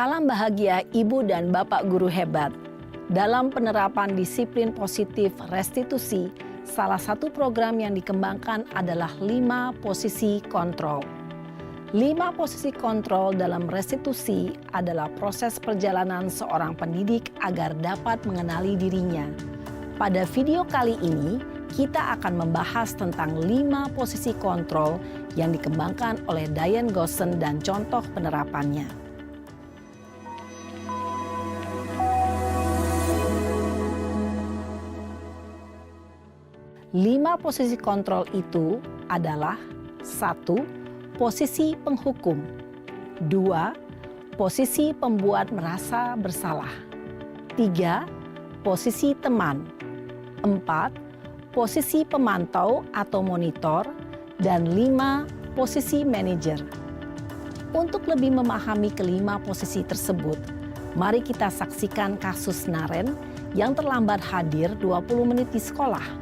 Salam bahagia Ibu dan Bapak guru hebat. Dalam penerapan disiplin positif restitusi, salah satu program yang dikembangkan adalah 5 posisi kontrol. 5 posisi kontrol dalam restitusi adalah proses perjalanan seorang pendidik agar dapat mengenali dirinya. Pada video kali ini, kita akan membahas tentang 5 posisi kontrol yang dikembangkan oleh Diane Gosson dan contoh penerapannya. Lima posisi kontrol itu adalah 1. Posisi penghukum. 2. Posisi pembuat merasa bersalah. 3. Posisi teman. 4. Posisi pemantau atau monitor. Dan 5. Posisi manajer. Untuk lebih memahami kelima posisi tersebut, mari kita saksikan kasus Naren yang terlambat hadir 20 menit di sekolah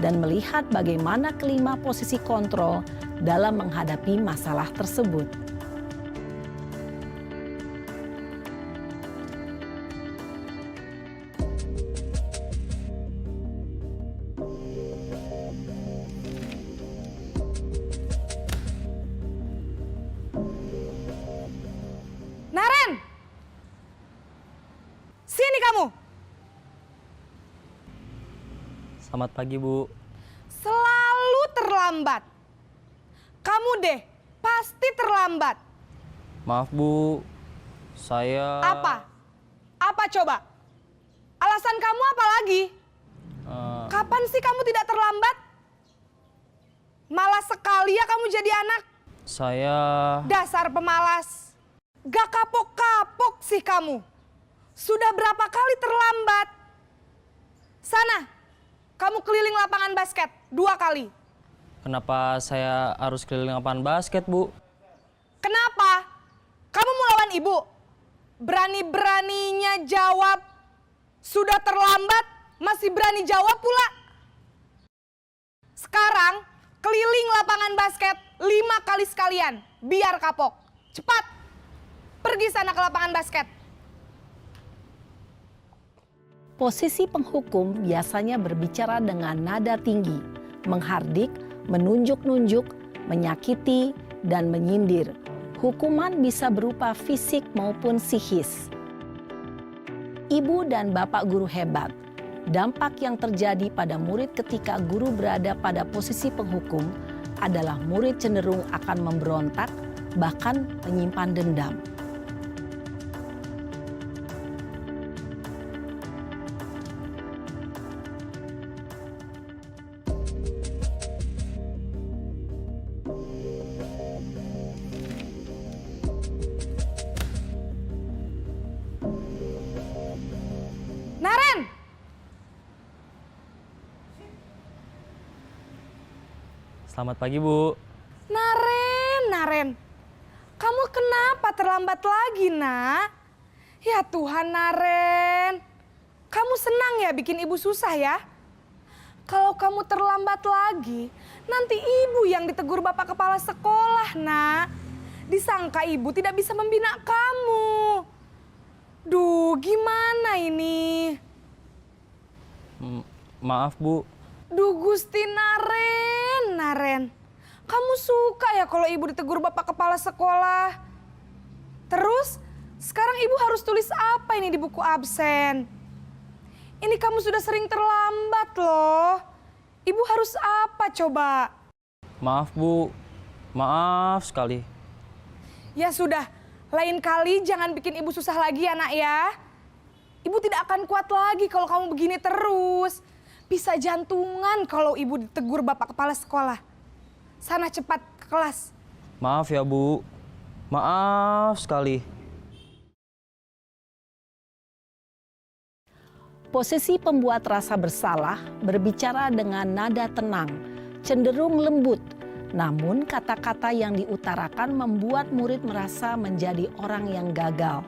dan melihat bagaimana kelima posisi kontrol dalam menghadapi masalah tersebut. Naren! Sini kamu! Selamat pagi, Bu. Selalu terlambat. Kamu deh, pasti terlambat. Maaf, Bu. Saya... Apa? Apa coba? Alasan kamu apa lagi? Kapan sih kamu tidak terlambat? Malas sekali ya kamu jadi anak. Saya... Dasar pemalas. Gak kapok-kapok sih kamu. Sudah berapa kali terlambat? Sana, kamu keliling lapangan basket 2 kali. Kenapa saya harus keliling lapangan basket, Bu? Kenapa? Kamu mau lawan ibu? Berani-beraninya jawab. Sudah terlambat, masih berani jawab pula. Sekarang, keliling lapangan basket 5 kali sekalian. Biar kapok. Cepat. Pergi sana ke lapangan basket. Posisi penghukum biasanya berbicara dengan nada tinggi, menghardik, menunjuk-nunjuk, menyakiti, dan menyindir. Hukuman bisa berupa fisik maupun psikis. Ibu dan Bapak guru hebat, dampak yang terjadi pada murid ketika guru berada pada posisi penghukum adalah murid cenderung akan memberontak, bahkan menyimpan dendam. Naren! Selamat pagi, Bu. Naren. Kamu kenapa terlambat lagi, nak? Ya Tuhan, Naren. Kamu senang ya bikin ibu susah ya? Kalau kamu terlambat lagi, nanti ibu yang ditegur bapak kepala sekolah, nak. Disangka ibu tidak bisa membina kamu. Duh, gimana ini? Maaf, Bu. Duh, Gusti Naren. Kamu suka ya kalau ibu ditegur bapak kepala sekolah? Terus, sekarang ibu harus tulis apa ini di buku absen? Ini kamu sudah sering terlambat loh. Ibu harus apa coba? Maaf, Bu. Maaf sekali. Ya sudah, lain kali jangan bikin ibu susah lagi ya, nak ya. Ibu tidak akan kuat lagi kalau kamu begini terus. Bisa jantungan kalau ibu ditegur bapak kepala sekolah. Sana cepat ke kelas. Maaf ya, Bu. Maaf sekali. Posisi pembuat rasa bersalah berbicara dengan nada tenang, cenderung lembut. Namun kata-kata yang diutarakan membuat murid merasa menjadi orang yang gagal.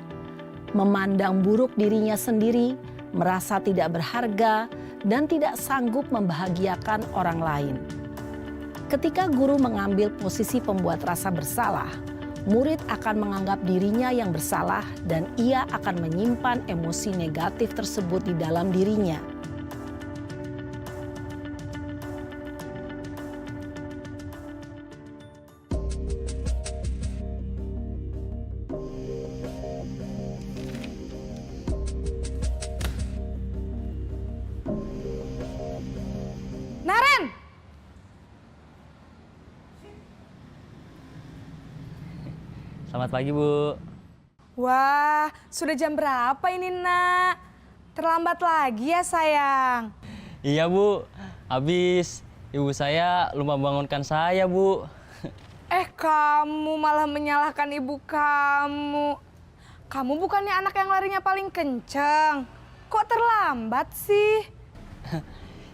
Memandang buruk dirinya sendiri, merasa tidak berharga, dan tidak sanggup membahagiakan orang lain. Ketika guru mengambil posisi pembuat rasa bersalah, murid akan menganggap dirinya yang bersalah dan ia akan menyimpan emosi negatif tersebut di dalam dirinya. Naren! Selamat pagi, Bu. Wah, sudah jam berapa ini, Nak? Terlambat lagi ya, sayang. Iya, Bu. Habis ibu saya lupa bangunkan saya, Bu. Kamu malah menyalahkan ibu kamu. Kamu bukannya anak yang larinya paling kenceng. Kok terlambat sih?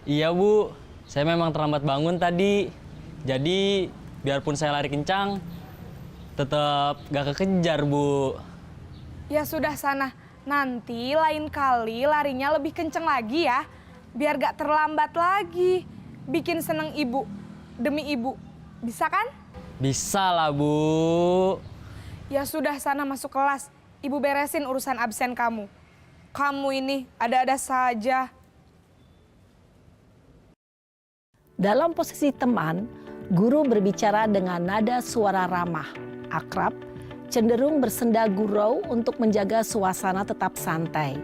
Iya, Bu. Saya memang terlambat bangun tadi. Jadi, biarpun saya lari kencang, tetap gak kekejar, Bu. Ya sudah sana, nanti lain kali larinya lebih kenceng lagi ya. Biar gak terlambat lagi. Bikin seneng ibu, demi ibu. Bisa kan? Bisa lah, Bu. Ya sudah sana masuk kelas. Ibu beresin urusan absen kamu. Kamu ini ada-ada saja. Dalam posisi teman, guru berbicara dengan nada suara ramah, akrab, cenderung bersenda gurau untuk menjaga suasana tetap santai.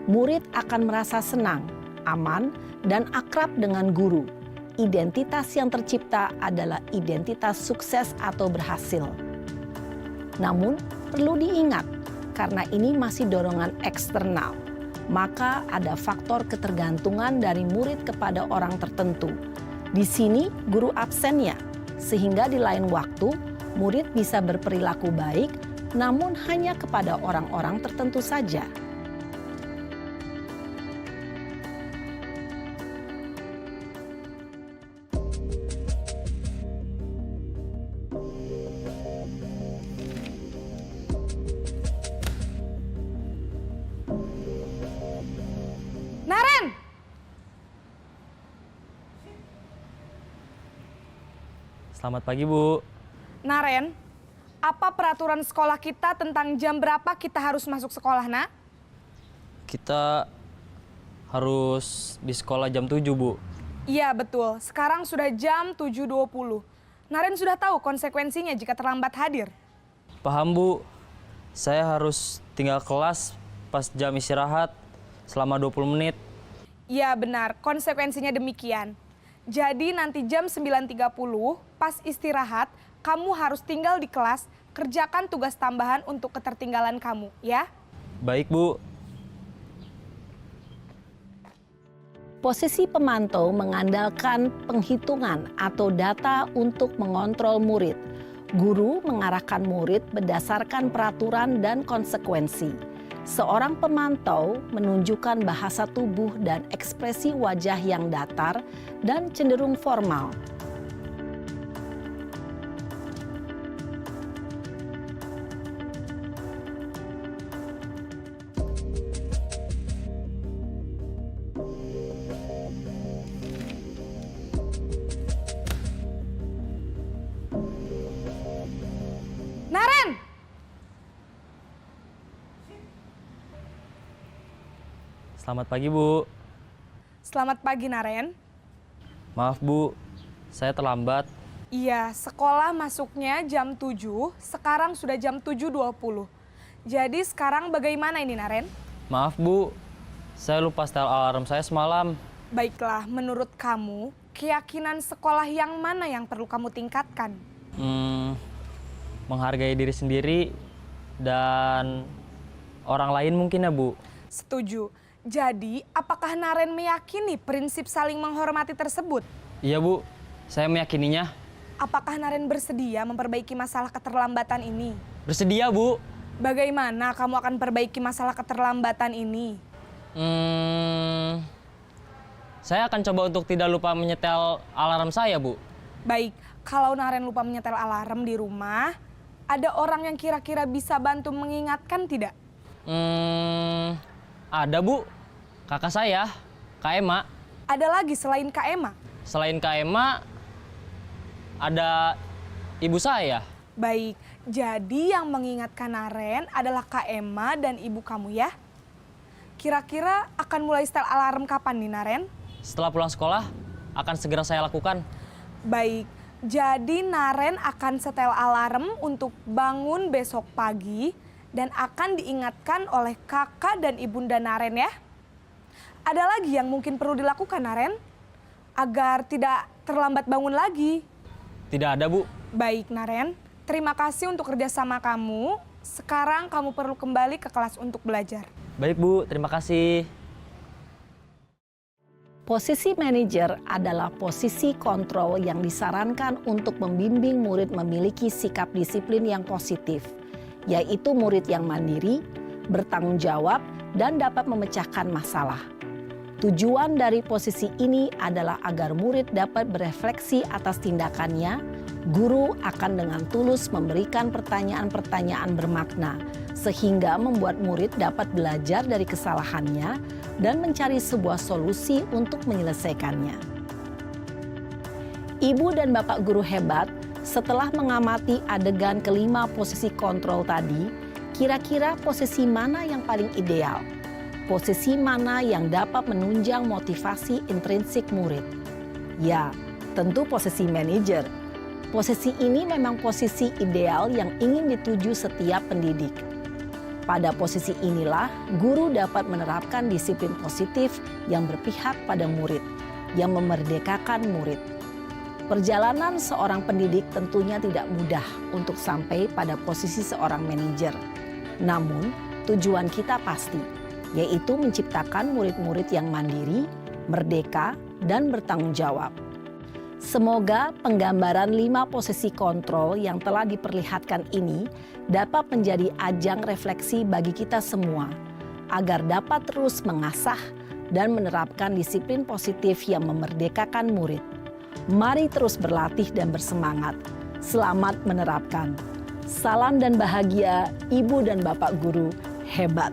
Murid akan merasa senang, aman, dan akrab dengan guru. Identitas yang tercipta adalah identitas sukses atau berhasil. Namun, perlu diingat, karena ini masih dorongan eksternal, maka ada faktor ketergantungan dari murid kepada orang tertentu. Di sini guru absennya, sehingga di lain waktu murid bisa berperilaku baik, namun hanya kepada orang-orang tertentu saja. Naren! Selamat pagi, Bu. Naren, apa peraturan sekolah kita tentang jam berapa kita harus masuk sekolah, Nak? Kita harus di sekolah jam 7, Bu. Iya, betul. Sekarang sudah jam 7.20. Naren sudah tahu konsekuensinya jika terlambat hadir. Paham, Bu. Saya harus tinggal kelas pas jam istirahat selama 20 menit. Iya, benar. Konsekuensinya demikian. Jadi nanti jam 9.30 pas istirahat, kamu harus tinggal di kelas, kerjakan tugas tambahan untuk ketertinggalan kamu, ya? Baik, Bu. Posisi pemantau mengandalkan penghitungan atau data untuk mengontrol murid. Guru mengarahkan murid berdasarkan peraturan dan konsekuensi. Seorang pemantau menunjukkan bahasa tubuh dan ekspresi wajah yang datar dan cenderung formal. Naren! Selamat pagi, Bu. Selamat pagi, Naren. Maaf, Bu. Saya terlambat. Iya, sekolah masuknya jam 7, sekarang sudah jam 7.20. Jadi sekarang bagaimana ini, Naren? Maaf, Bu. Saya lupa setel alarm saya semalam. Baiklah, menurut kamu, keyakinan sekolah yang mana yang perlu kamu tingkatkan? Menghargai diri sendiri dan orang lain mungkin ya, Bu. Setuju. Jadi, apakah Naren meyakini prinsip saling menghormati tersebut? Iya, Bu. Saya meyakininya. Apakah Naren bersedia memperbaiki masalah keterlambatan ini? Bersedia, Bu. Bagaimana kamu akan perbaiki masalah keterlambatan ini? Saya akan coba untuk tidak lupa menyetel alarm saya, Bu. Baik, kalau Naren lupa menyetel alarm di rumah, ada orang yang kira-kira bisa bantu mengingatkan tidak? Ada, Bu. Kakak saya, Kak Ema. Ada lagi selain Kak Ema? Selain Kak Ema, ada ibu saya. Baik, jadi yang mengingatkan Naren adalah Kak Emma dan ibu kamu ya? Kira-kira akan mulai setel alarm kapan nih Naren? Setelah pulang sekolah, akan segera saya lakukan. Baik, jadi Naren akan setel alarm untuk bangun besok pagi dan akan diingatkan oleh kakak dan ibunda Naren ya. Ada lagi yang mungkin perlu dilakukan Naren? Agar tidak terlambat bangun lagi. Tidak ada, Bu. Baik Naren, terima kasih untuk kerjasama kamu. Sekarang kamu perlu kembali ke kelas untuk belajar. Baik, Bu. Terima kasih. Posisi manajer adalah posisi kontrol yang disarankan untuk membimbing murid memiliki sikap disiplin yang positif, yaitu murid yang mandiri, bertanggung jawab, dan dapat memecahkan masalah. Tujuan dari posisi ini adalah agar murid dapat berefleksi atas tindakannya. Guru akan dengan tulus memberikan pertanyaan-pertanyaan bermakna, sehingga membuat murid dapat belajar dari kesalahannya dan mencari sebuah solusi untuk menyelesaikannya. Ibu dan bapak guru hebat, setelah mengamati adegan kelima posisi kontrol tadi, kira-kira posisi mana yang paling ideal? Posisi mana yang dapat menunjang motivasi intrinsik murid? Ya, tentu posisi manajer. Posisi ini memang posisi ideal yang ingin dituju setiap pendidik. Pada posisi inilah, guru dapat menerapkan disiplin positif yang berpihak pada murid, yang memerdekakan murid. Perjalanan seorang pendidik tentunya tidak mudah untuk sampai pada posisi seorang manajer. Namun, tujuan kita pasti, yaitu menciptakan murid-murid yang mandiri, merdeka, dan bertanggung jawab. Semoga penggambaran 5 posisi kontrol yang telah diperlihatkan ini dapat menjadi ajang refleksi bagi kita semua, agar dapat terus mengasah dan menerapkan disiplin positif yang memerdekakan murid. Mari terus berlatih dan bersemangat. Selamat menerapkan. Salam dan bahagia, Ibu dan Bapak Guru hebat.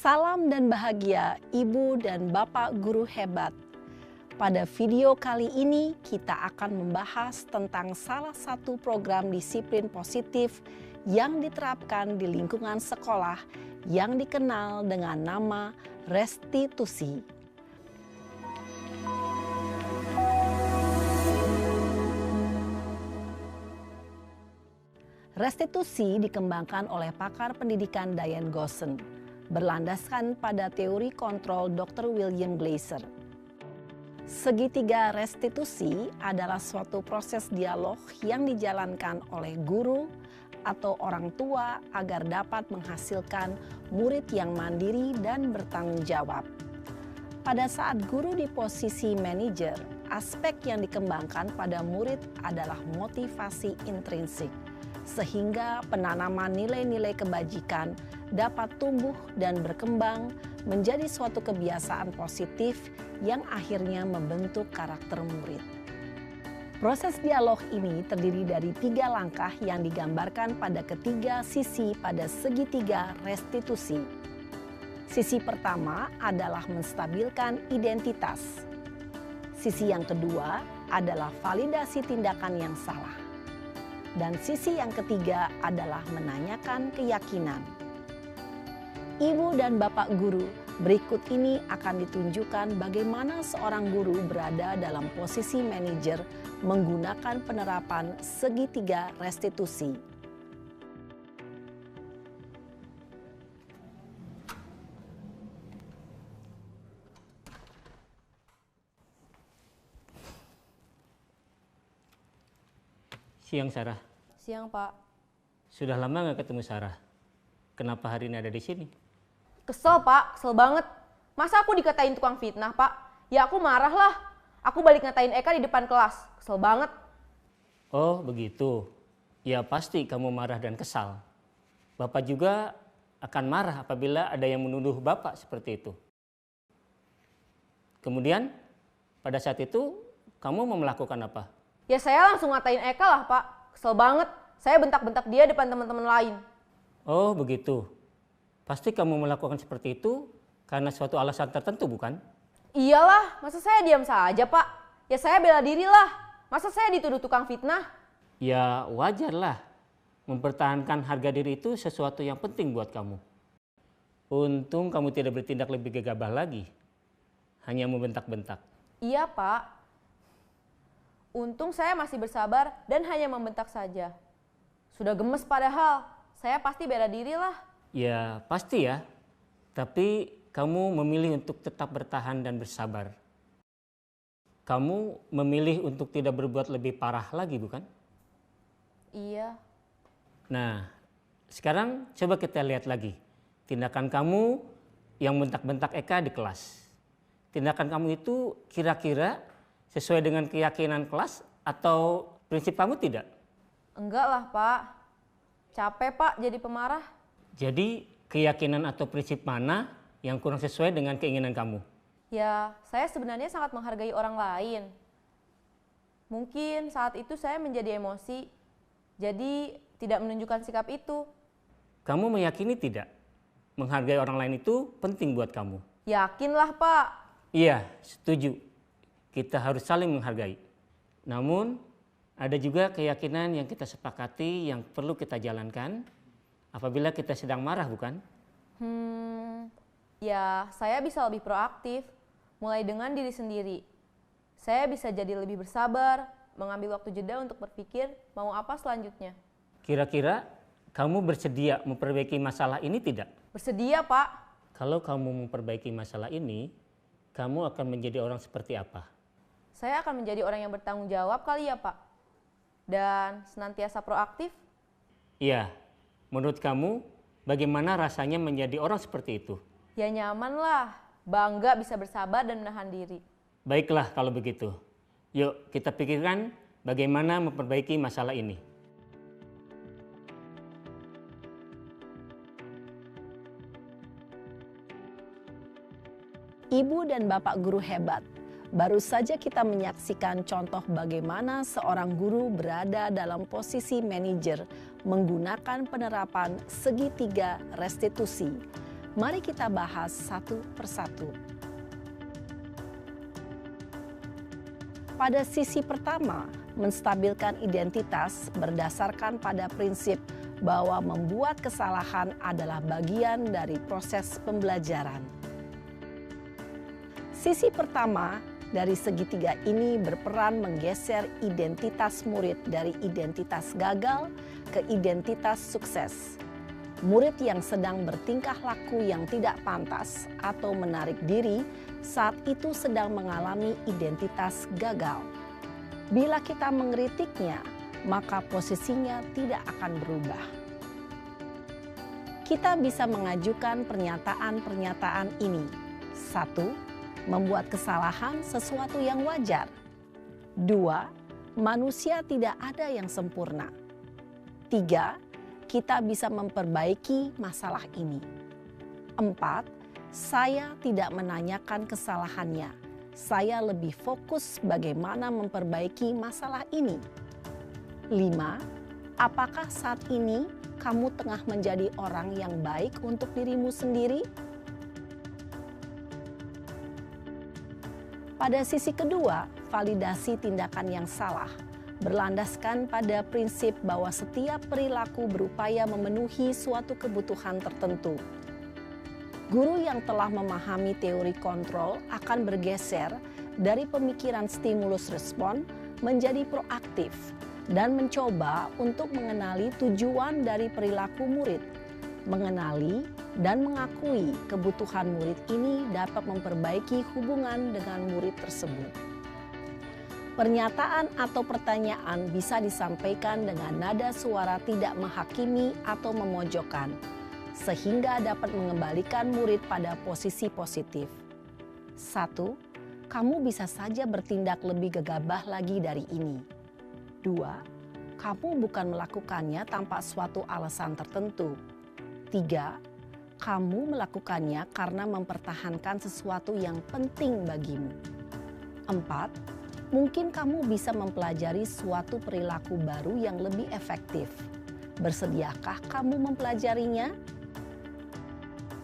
Salam dan bahagia Ibu dan Bapak Guru hebat. Pada video kali ini kita akan membahas tentang salah satu program disiplin positif yang diterapkan di lingkungan sekolah yang dikenal dengan nama restitusi. Restitusi dikembangkan oleh pakar pendidikan Diane Gosson, berlandaskan pada teori kontrol Dr. William Glasser. Segitiga restitusi adalah suatu proses dialog yang dijalankan oleh guru atau orang tua agar dapat menghasilkan murid yang mandiri dan bertanggung jawab. Pada saat guru di posisi manajer, aspek yang dikembangkan pada murid adalah motivasi intrinsik, sehingga penanaman nilai-nilai kebajikan dapat tumbuh dan berkembang menjadi suatu kebiasaan positif yang akhirnya membentuk karakter murid. Proses dialog ini terdiri dari 3 langkah yang digambarkan pada ketiga sisi pada segitiga restitusi. Sisi pertama adalah menstabilkan identitas. Sisi yang kedua adalah validasi tindakan yang salah. Dan sisi yang ketiga adalah menanyakan keyakinan. Ibu dan Bapak guru, berikut ini akan ditunjukkan bagaimana seorang guru berada dalam posisi manajer menggunakan penerapan segitiga restitusi. Siang, Sarah. Siang, Pak. Sudah lama nggak ketemu Sarah? Kenapa hari ini ada di sini? Kesel, Pak. Kesel banget. Masa aku dikatain tukang fitnah, Pak? Ya aku marah lah. Aku balik ngatain Eka di depan kelas. Kesel banget. Oh, begitu. Ya pasti kamu marah dan kesal. Bapak juga akan marah apabila ada yang menuduh Bapak seperti itu. Kemudian, pada saat itu kamu mau melakukan apa? Ya saya langsung ngatain Eka lah, Pak. Kesel banget. Saya bentak-bentak dia depan teman-teman lain. Oh, begitu. Pasti kamu melakukan seperti itu karena suatu alasan tertentu, bukan? Iyalah, masa saya diam saja, Pak? Ya saya bela diri lah. Masa saya dituduh tukang fitnah? Ya wajarlah. Mempertahankan harga diri itu sesuatu yang penting buat kamu. Untung kamu tidak bertindak lebih gegabah lagi. Hanya membentak-bentak. Iya, Pak. Untung saya masih bersabar dan hanya membentak saja. Sudah gemes padahal, saya pasti bela diri lah. Ya pasti ya, tapi kamu memilih untuk tetap bertahan dan bersabar. Kamu memilih untuk tidak berbuat lebih parah lagi, bukan? Iya. Nah, sekarang coba kita lihat lagi. Tindakan kamu yang bentak-bentak Eka di kelas. Tindakan kamu itu kira-kira sesuai dengan keyakinan kelas atau prinsip kamu tidak? Enggak lah, Pak. Capek, Pak, jadi pemarah. Jadi keyakinan atau prinsip mana yang kurang sesuai dengan keinginan kamu? Ya, saya sebenarnya sangat menghargai orang lain. Mungkin saat itu saya menjadi emosi, jadi tidak menunjukkan sikap itu. Kamu meyakini tidak? Menghargai orang lain itu penting buat kamu. Yakinlah, Pak. Iya, setuju. Kita harus saling menghargai. Namun, ada juga keyakinan yang kita sepakati yang perlu kita jalankan apabila kita sedang marah, bukan? Ya saya bisa lebih proaktif, mulai dengan diri sendiri. Saya bisa jadi lebih bersabar, mengambil waktu jeda untuk berpikir mau apa selanjutnya. Kira-kira kamu bersedia memperbaiki masalah ini tidak? Bersedia, Pak. Kalau kamu memperbaiki masalah ini, kamu akan menjadi orang seperti apa? Saya akan menjadi orang yang bertanggung jawab kali ya, Pak. Dan senantiasa proaktif. Iya, menurut kamu bagaimana rasanya menjadi orang seperti itu? Ya nyaman lah, bangga bisa bersabar dan menahan diri. Baiklah kalau begitu. Yuk kita pikirkan bagaimana memperbaiki masalah ini. Ibu dan Bapak guru hebat. Baru saja kita menyaksikan contoh bagaimana seorang guru berada dalam posisi manajer menggunakan penerapan segitiga restitusi. Mari kita bahas satu persatu. Pada sisi pertama, menstabilkan identitas berdasarkan pada prinsip bahwa membuat kesalahan adalah bagian dari proses pembelajaran. Sisi pertama dari segitiga ini berperan menggeser identitas murid dari identitas gagal ke identitas sukses. Murid yang sedang bertingkah laku yang tidak pantas atau menarik diri saat itu sedang mengalami identitas gagal. Bila kita mengkritiknya, maka posisinya tidak akan berubah. Kita bisa mengajukan pernyataan-pernyataan ini. 1. Membuat kesalahan sesuatu yang wajar. 2. Manusia tidak ada yang sempurna. 3. Kita bisa memperbaiki masalah ini. 4. Saya tidak menanyakan kesalahannya. Saya lebih fokus bagaimana memperbaiki masalah ini. 5. Apakah saat ini kamu tengah menjadi orang yang baik untuk dirimu sendiri? Pada sisi kedua, validasi tindakan yang salah berlandaskan pada prinsip bahwa setiap perilaku berupaya memenuhi suatu kebutuhan tertentu. Guru yang telah memahami teori kontrol akan bergeser dari pemikiran stimulus respon menjadi proaktif dan mencoba untuk mengenali tujuan dari perilaku murid. Mengenali dan mengakui kebutuhan murid ini dapat memperbaiki hubungan dengan murid tersebut. Pernyataan atau pertanyaan bisa disampaikan dengan nada suara tidak menghakimi atau memojokkan, sehingga dapat mengembalikan murid pada posisi positif. 1. Kamu bisa saja bertindak lebih gegabah lagi dari ini. 2. Kamu bukan melakukannya tanpa suatu alasan tertentu. 3. Kamu melakukannya karena mempertahankan sesuatu yang penting bagimu. 4. Mungkin kamu bisa mempelajari suatu perilaku baru yang lebih efektif. Bersediakah kamu mempelajarinya?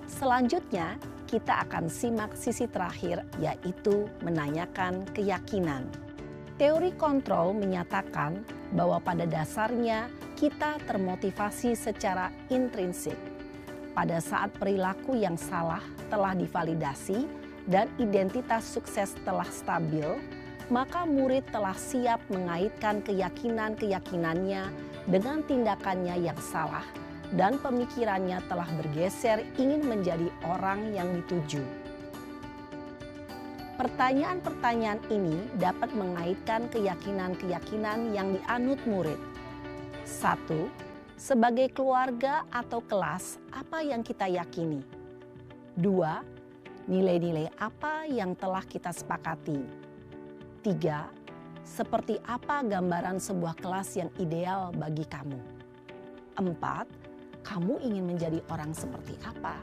Selanjutnya, kita akan simak sisi terakhir, yaitu menanyakan keyakinan. Teori kontrol menyatakan bahwa pada dasarnya kita termotivasi secara intrinsik. Pada saat perilaku yang salah telah divalidasi dan identitas sukses telah stabil, maka murid telah siap mengaitkan keyakinan-keyakinannya dengan tindakannya yang salah dan pemikirannya telah bergeser ingin menjadi orang yang dituju. Pertanyaan-pertanyaan ini dapat mengaitkan keyakinan-keyakinan yang dianut murid. 1. Sebagai keluarga atau kelas, apa yang kita yakini? 2. Nilai-nilai apa yang telah kita sepakati? 3. Seperti apa gambaran sebuah kelas yang ideal bagi kamu? 4. Kamu ingin menjadi orang seperti apa?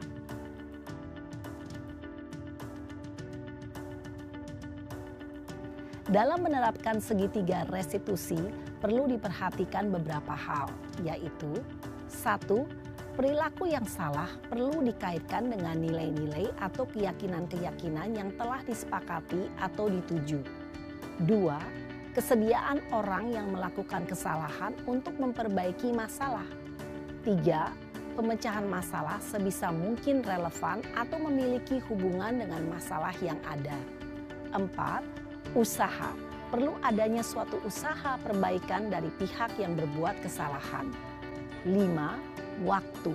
Dalam menerapkan segitiga restitusi, perlu diperhatikan beberapa hal, yaitu 1. Perilaku yang salah perlu dikaitkan dengan nilai-nilai atau keyakinan-keyakinan yang telah disepakati atau dituju. 2. Kesediaan orang yang melakukan kesalahan untuk memperbaiki masalah. 3. Pemecahan masalah sebisa mungkin relevan atau memiliki hubungan dengan masalah yang ada. 4. Usaha. Perlu adanya suatu usaha perbaikan dari pihak yang berbuat kesalahan. 5. Waktu.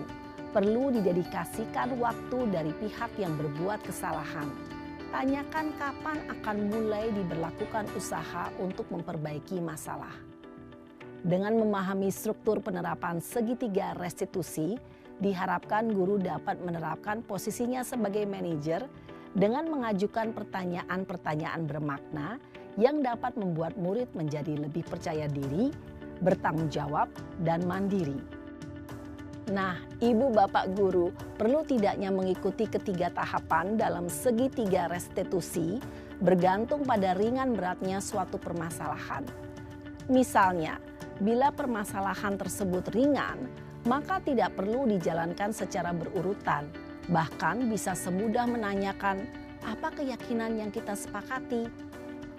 Perlu didedikasikan waktu dari pihak yang berbuat kesalahan. Tanyakan kapan akan mulai diberlakukan usaha untuk memperbaiki masalah. Dengan memahami struktur penerapan segitiga restitusi, diharapkan guru dapat menerapkan posisinya sebagai manajer dengan mengajukan pertanyaan-pertanyaan bermakna yang dapat membuat murid menjadi lebih percaya diri, bertanggung jawab, dan mandiri. Nah, ibu bapak guru perlu tidaknya mengikuti ketiga tahapan dalam segitiga restitusi bergantung pada ringan beratnya suatu permasalahan. Misalnya, bila permasalahan tersebut ringan, maka tidak perlu dijalankan secara berurutan. Bahkan bisa semudah menanyakan apa keyakinan yang kita sepakati.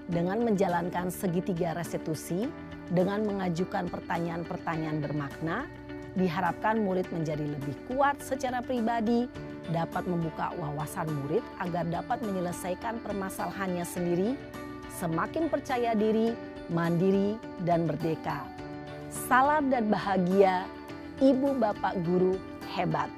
Dengan menjalankan segitiga restitusi, dengan mengajukan pertanyaan-pertanyaan bermakna, diharapkan murid menjadi lebih kuat secara pribadi, dapat membuka wawasan murid agar dapat menyelesaikan permasalahannya sendiri, semakin percaya diri, mandiri, dan merdeka. Salam dan bahagia, Ibu Bapak Guru hebat.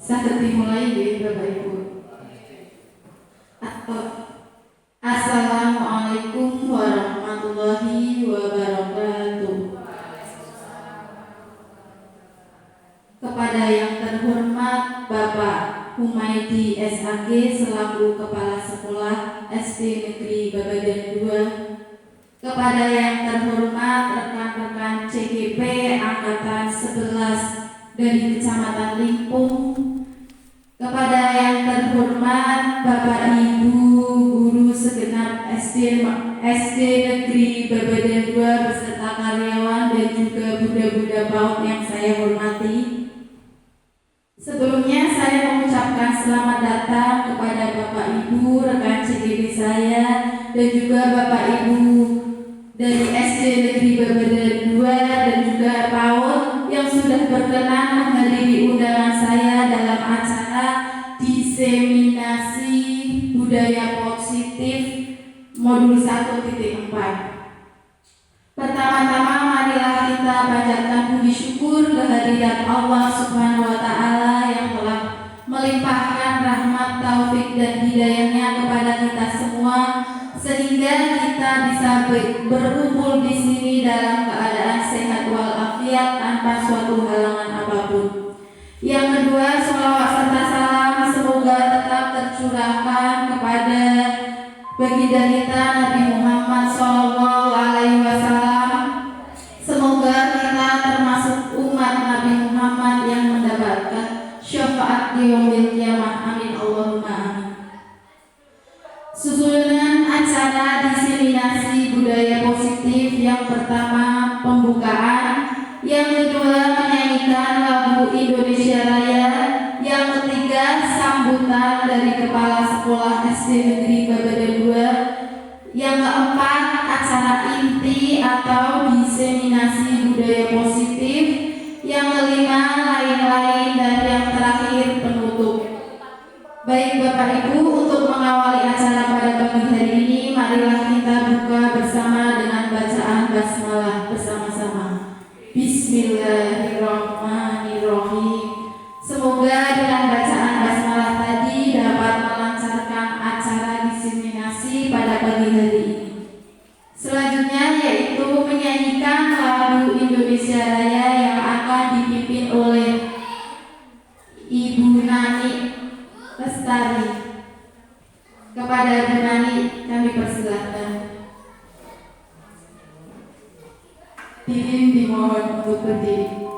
Sampai dimulai ya Bapak Ibu. Assalamualaikum warahmatullahi wabarakatuh. Kepada yang terhormat Bapak Humaydi SAG selaku Kepala Sekolah SD Negeri Babadan 2, kepada yang terhormat rekan-rekan CGP Angkatan 11 dari Kecamatan Limpung, kepada yang terhormat Bapak Ibu guru segenap SD Negeri Babadan 2 beserta karyawan dan juga Bunda-bunda PAUD yang saya hormati. Sebelumnya saya mengucapkan selamat datang kepada Bapak Ibu rekan CGP saya dan juga Bapak Ibu dari SD Negeri Babadan 2 dan juga PAUD yang sudah berkenan menghadiri undangan saya dalam acara diseminasi budaya positif modul 1.4. Pertama-tama marilah kita panjatkan puji syukur kehadirat Allah Subhanahu wa taala yang telah melimpahkan rahmat, taufik dan hidayahnya kepada kita semua sehingga kita bisa berkumpul di sini dalam keadaan sehat walafiat tanpa suatu halangan apapun. Yang kedua, sholawat serta salam semoga tetap tercurahkan kepada baginda kita Nabi Muhammad SAW. Semoga kita termasuk umat Nabi Muhammad yang mendapatkan syafaat di yaumil qiyamah. Amin Allahumma amin. Susunan acara diseminasi budaya positif, yang pertama pembukaan, yang kedua menyanyikan lagu Indonesia Raya, yang ketiga sambutan dari Kepala Sekolah SD Negeri Babadan 2, yang keempat acara inti atau diseminasi budaya positif, yang kelima lain-lain, dan yang terakhir penutup. Baik Bapak Ibu, untuk mengawali acara pada pagi hari ini, marilah kita buka bersama dengan bacaan basmalah bersama-sama. Bismillahirrahmanirrahim. Semoga dengan bacaan basmalah tadi dapat melancarkan acara diseminasi pada pagi hari ini. Selanjutnya yaitu menyanyikan lagu Indonesia Raya yang akan dipimpin oleh Ibu Nani Lestari. Kepada Ibu Nani kami persilahkan. Diri dimohon untuk berdiri.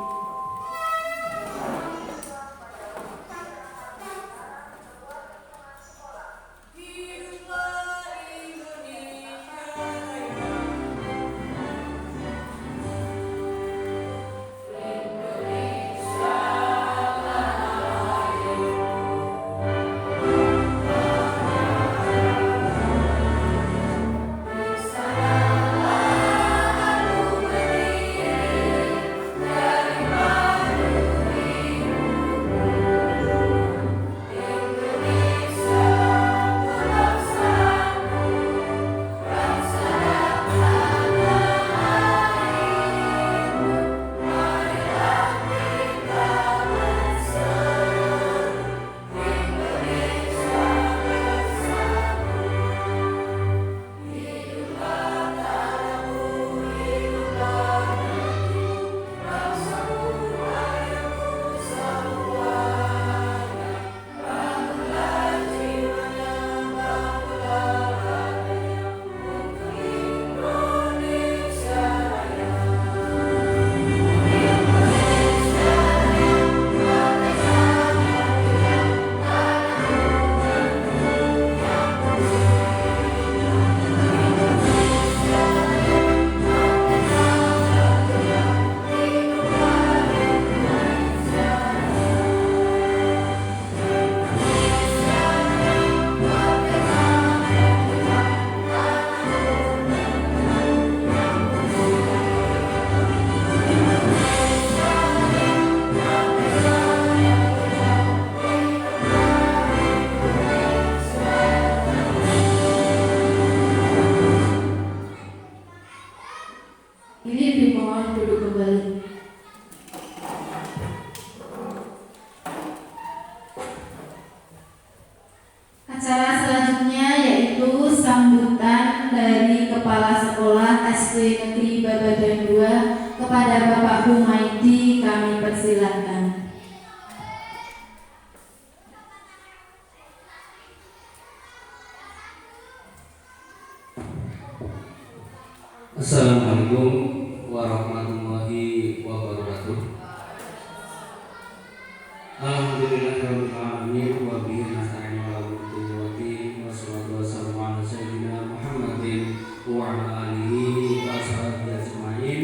SD Negeri Babadan 2 kepada Bapak Humaydi kami persilahkan. Assalamualaikum warahmatullahi wabarakatuh. Alhamdulillahirabbil alamin wa bihi nasta'inu ala umuri wassalatu wassalamu ala sayyidina Muhammadin wa ala alihi wa sahbihi ajmain.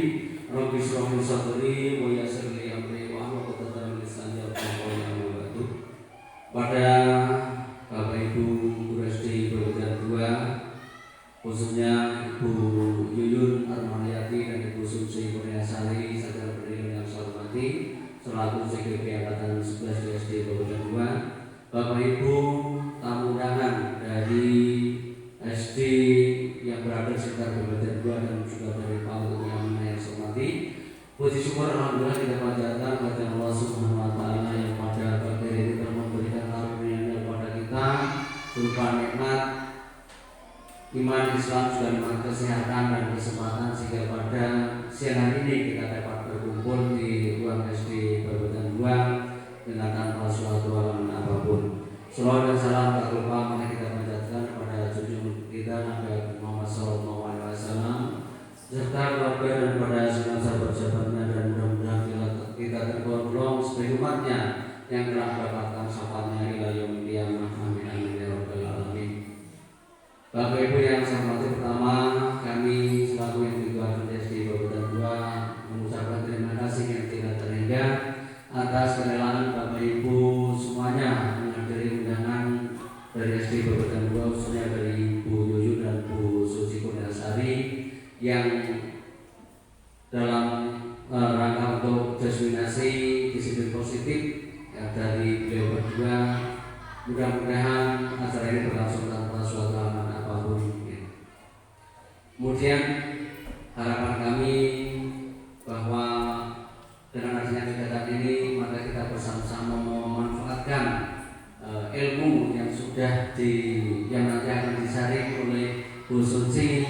Rabbi shrah li sadri wa yassir li amri wa hlul 'uqdatam min lisani yafqahu qawli. Amma ba'du. Pada Bapak Ibu guru SD Babadan 2, khususnya Ibu Yuyun Armaniyati dan Ibu Sumsi Kurniasari, saudara pendidik yang saya hormati, selaku CGP Angkatan 11 SD Babadan 2, Bapak Ibu tamu undangan dari SD yang berada di sekitar Babadan 2 dan juga dari PAUD yang saya hormati. Puji syukur alhamdulillah kita panjatkan kepada Allah Subhanahu wa taala yang pada pagi ini telah memberikan karunia kepada kita berupa nikmat iman, Islam, juga nikmat kesehatan dan kesempatan sehingga pada siang hari ini kita dapat berkumpul di ruang SD Babadan 2 dengan tanpa suatu halangan apapun. Salawat dan salam tak lupa mana kita panjatkan kepada junjungan kita Nabi Muhammad SAW serta keluarga dan pada semua sahabat-sahabatnya, dan mudah-mudahan kita tergolong sebagai umatnya yang telah mendapatkan syafaatnya ila yaumil qiyamah. Amin amin ya rabbal alamin. Bapak Ibu yang saya hormati, pertama kami selaku yang diketuakan SD Babadan 2 mengucapkan terima kasih yang tidak terhingga atas kerelaan Bapak Ibu semuanya menghadiri undangan dari SD Babadan 2, khususnya dari Ibu Yuyun dan Bu Suci Kurniasari yang dalam rangka untuk jasminasi disiplin positif dari beliau berdua. Mudah-mudahan acara ini berlangsung tanpa suatu halangan apapun. Kemudian harapan kami bahwa dengan adanya kegiatan ini maka kita bersama-sama memanfaatkan ilmu yang sudah yang nanti akan disaring oleh Bu Suci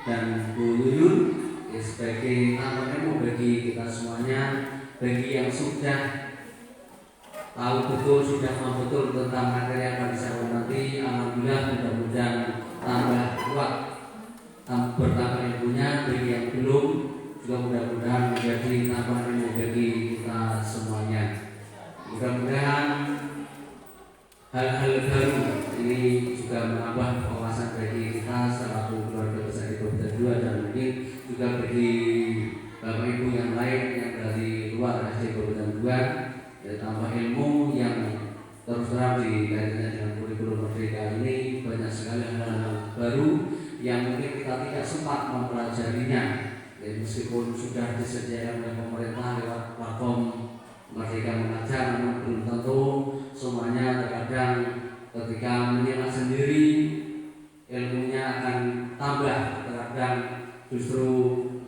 dan Bu Yuyun sebagai tambahan ilmu bagi kita semuanya, bagi yang sudah tahu betul, sudah paham betul tentang materi yang akan disampaikan nanti. Alhamdulillah, mudah-mudahan tambah kuat, bertambah ilmunya. Bagi yang belum juga mudah-mudahan menjadi tambahan ilmu bagi kita semuanya. Mudah-mudahan hal-hal baru ini juga menambah wawasan bagi kita selaku keluarga besar di Babadan 2 dan mungkin juga bagi Bapak Ibu yang lain yang dari luar SD Babadan 2, dan tambah ilmu yang terus terang dikaitkan dengan kurikulum merdeka ini. Banyak sekali hal-hal baru yang mungkin kita tidak sempat mempelajarinya, meskipun sudah disediakan oleh pemerintah lewat platform Merdeka Mengajar, namun belum tentu semuanya. Terkadang ketika menyimak sendiri ilmunya akan tambah, terkadang justru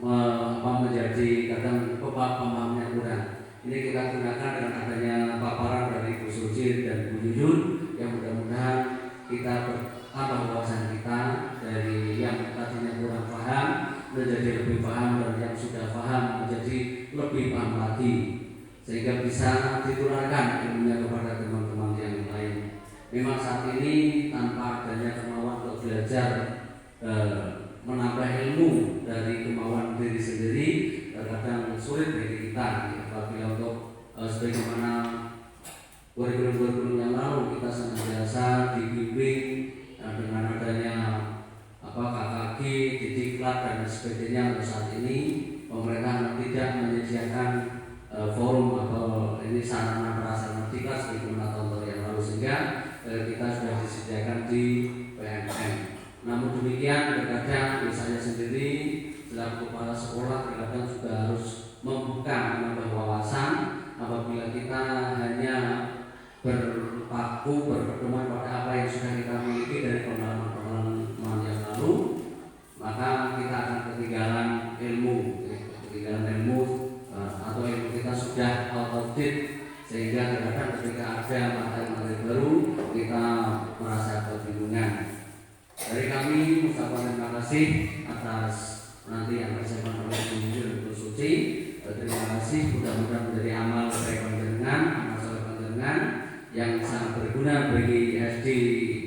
menjadi kadang pemahamannya kurang. Ini kita gunakan dengan adanya paparan dari Bu Suci dan Bu Yuyun yang mudah-mudahan kita bertambah wawasan kita dari yang tadinya kurang paham menjadi lebih paham, dan yang sudah paham menjadi lebih paham lagi, sehingga bisa ditularkan ilmunya kepada teman-teman yang lain. Memang saat ini tanpa adanya kemauan untuk belajar menambah ilmu dari kemauan diri sendiri terkadang sulit bagi kita. Apabila untuk sebagaimana kurikulum-kurikulum yang lalu kita senantiasa dibimbing dengan adanya KKG, Didiklat dan sebagainya. Untuk saat ini pemerintah tidak menyediakan forum atau ini sarana prasarana diklat sebagaimana tahun yang lalu, sehingga kita sudah disediakan di PNM. Namun demikian terkadang saya sendiri selaku kepala sekolah terkadang juga harus membuka, menambah wawasan. Apabila kita hanya berpedoman pada apa yang sudah kita miliki dari pengalaman yang lalu, maka kita akan ketinggalan ilmu atau ilmu kita sudah out of date, sehingga terkadang ketika ada materi-materi baru kita merasa kebingungan. Dari kami mengucapkan terima kasih atas nanti yang disampaikan oleh Bu Yuyun Suci. Terima kasih, mudah-mudahan menjadi amal baik panjenengan, amal soleh panjenengan yang sangat berguna bagi SD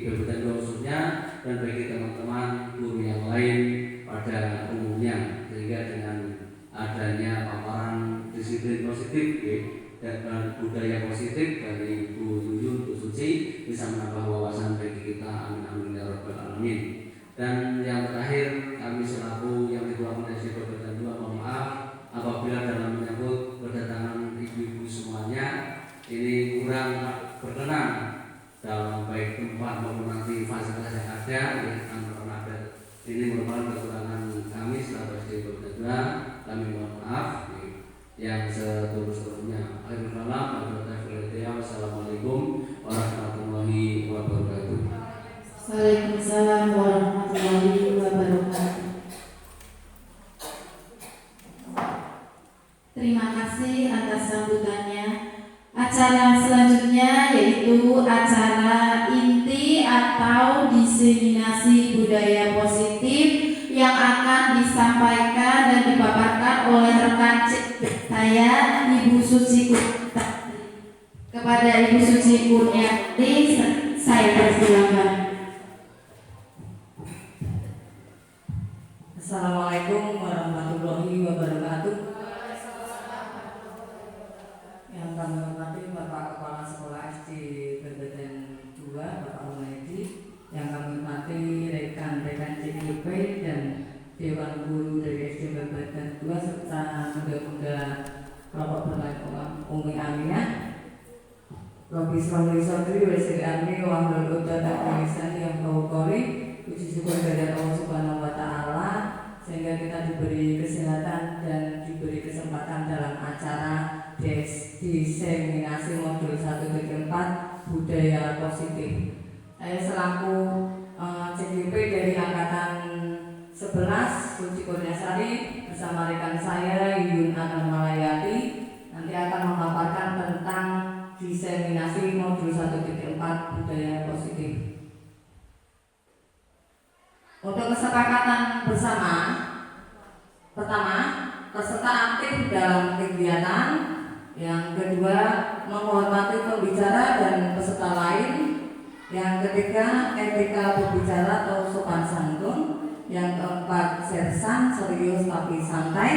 Kabupaten Goa khususnya dan bagi teman-teman guru yang lain pada umumnya, sehingga dengan adanya paparan disiplin positif dan budaya positif dari Bu Yuyun Suci bisa menambah wawasan bagi kita. Amin amin ya rabbal alamin. Dan yang terakhir, kami selaku yang dikeluarkan dari Kabupaten Goa mohon maaf apabila dalam menyambut kedatangan ibu-ibu semuanya ini kurang berkenan dalam baik tempat maupun nanti fasilitas yang ada karena ada ini merupakan kekurangan kami selaku SD Kabupaten Goa. Kami mohon maaf yang setulus-tulusnya. Wassalamualaikum warahmatullahi wabarakatuh. Waalaikumsalam warahmatullahi wabarakatuh. Terima kasih atas sambutannya. Acara selanjutnya yaitu acara inti atau diseminasi budaya positif yang akan disampaikan dan dipaparkan oleh rekan saya Ibu Suci Kurniati. Kepada Ibu Suci Kurniati saya persilakan. Assalamualaikum warahmatullahi wabarakatuh. Yang kami hormati Bapak Kepala Sekolah SD Kabupaten Goa, Bapak Humaydi. Yang kami hormati rekan-rekan CGP dan Dewan Guru dari SD Kabupaten Goa serta muda-muda kelompok berlaku Umi Aminah. Robi Sroli Sodri, WSD Amri, Wahdul Uda, Takmisan yang kau kori. Puji syukur dari Allah Subhanahu wa Ta'ala sehingga kita diberi kesehatan dan diberi kesempatan dalam acara diseminasi modul 1.4 budaya positif. Saya selaku CGP dari angkatan 11 Suci Kurniasari bersama rekan saya Yuyun Anam Malayati nanti akan memaparkan tentang diseminasi modul 1.4 budaya positif. Untuk kesepakatan bersama, pertama, peserta aktif dalam kegiatan. Yang kedua, menghormati pembicara dan peserta lain. Yang ketiga, etika berbicara atau sopan santun. Yang keempat, sersan, serius tapi santai.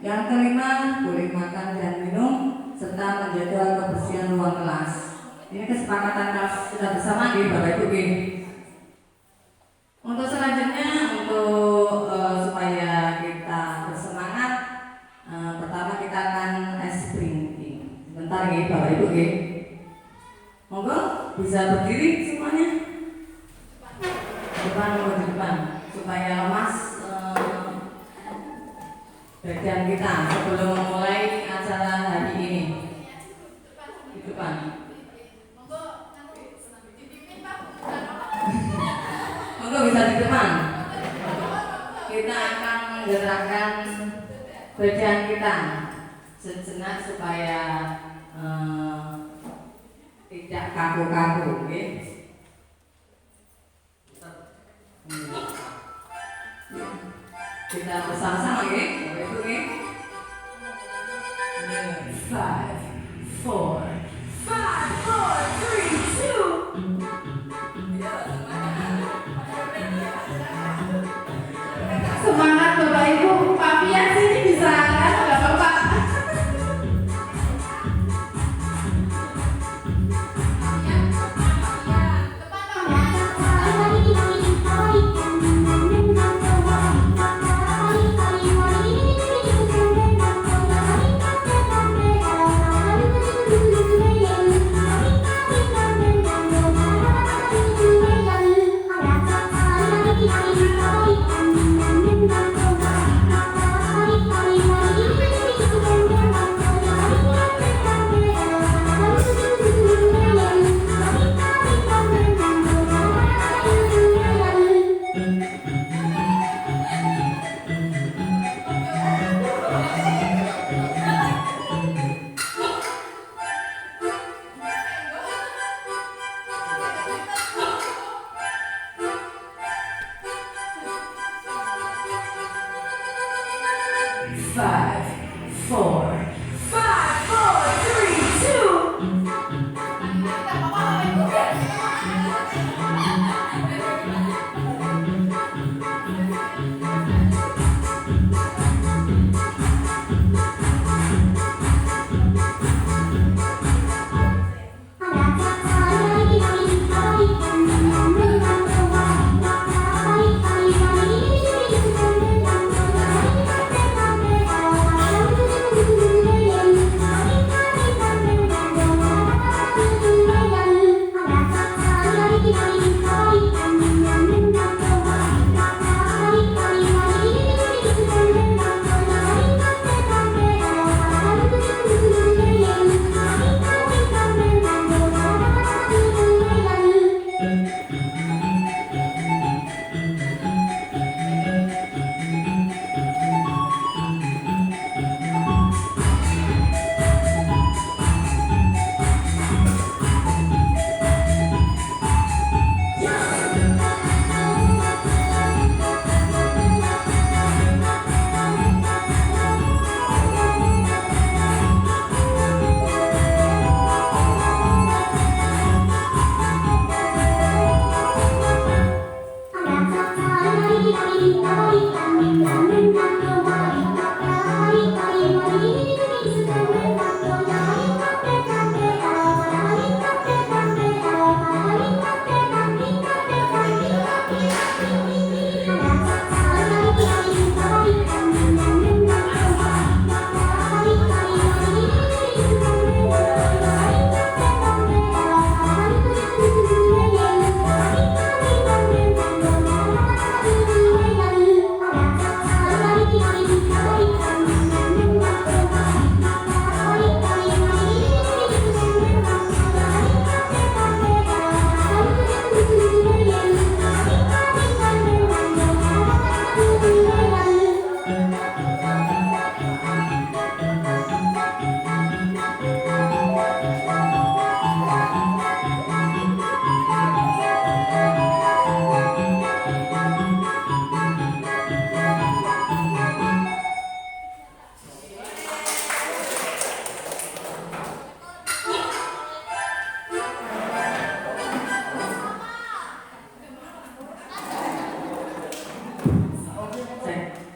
Yang kelima, boleh makan dan minum serta menjaga kebersihan ruang kelas. Ini kesepakatan kita bersama di Bapak Ibu. Untuk selanjutnya, untuk supaya kita bersemangat, pertama kita akan ice drinking. Sebentar ya Bapak Ibu. Monggo bisa berdiri semuanya. Depan ke depan supaya lemas bagian kita sebelum memulai acara hari ini. Di depan. Monggo bisa di depan. Kita akan menggerakkan badan kita sejenak supaya tidak kaku-kaku, okay? Kita bersama-sama, okay? Itu, okay? 5, 4, 3, 2. Semangat Bapak Ibu, Pak Pian sini bisa kan nggak Bapak? 5, 4, 5, 4, 3, 2.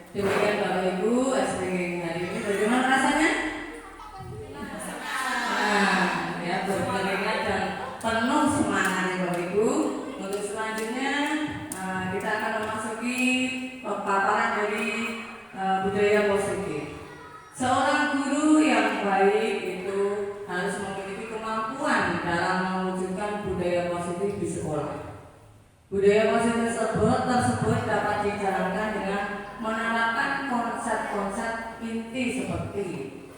Demikian Bapak Ibu, SPG hari ini bagaimana rasanya? Nah, ya berkeringat dan penuh semangat ya Bapak Ibu. Untuk selanjutnya kita akan memasuki paparan dari budaya positif. Seorang guru yang baik itu harus memiliki kemampuan dalam mewujudkan budaya positif di sekolah. Budaya positif tersebut dapat dijalankan dengan menerapkan konsep-konsep inti seperti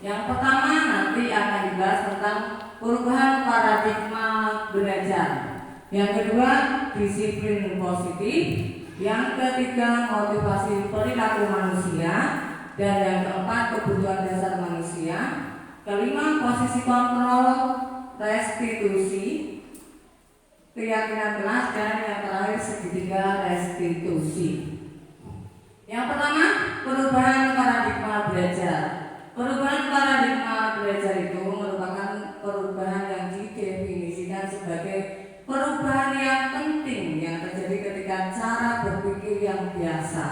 yang pertama nanti akan dibahas tentang perubahan paradigma belajar, yang kedua disiplin positif, yang ketiga motivasi perilaku manusia, dan yang keempat kebutuhan dasar manusia, kelima posisi kontrol restitusi, keyakinan kelas, dan yang terakhir segitiga restitusi. Yang pertama, perubahan paradigma belajar. Perubahan paradigma belajar itu merupakan perubahan yang didefinisikan sebagai perubahan yang penting yang terjadi ketika cara berpikir yang biasa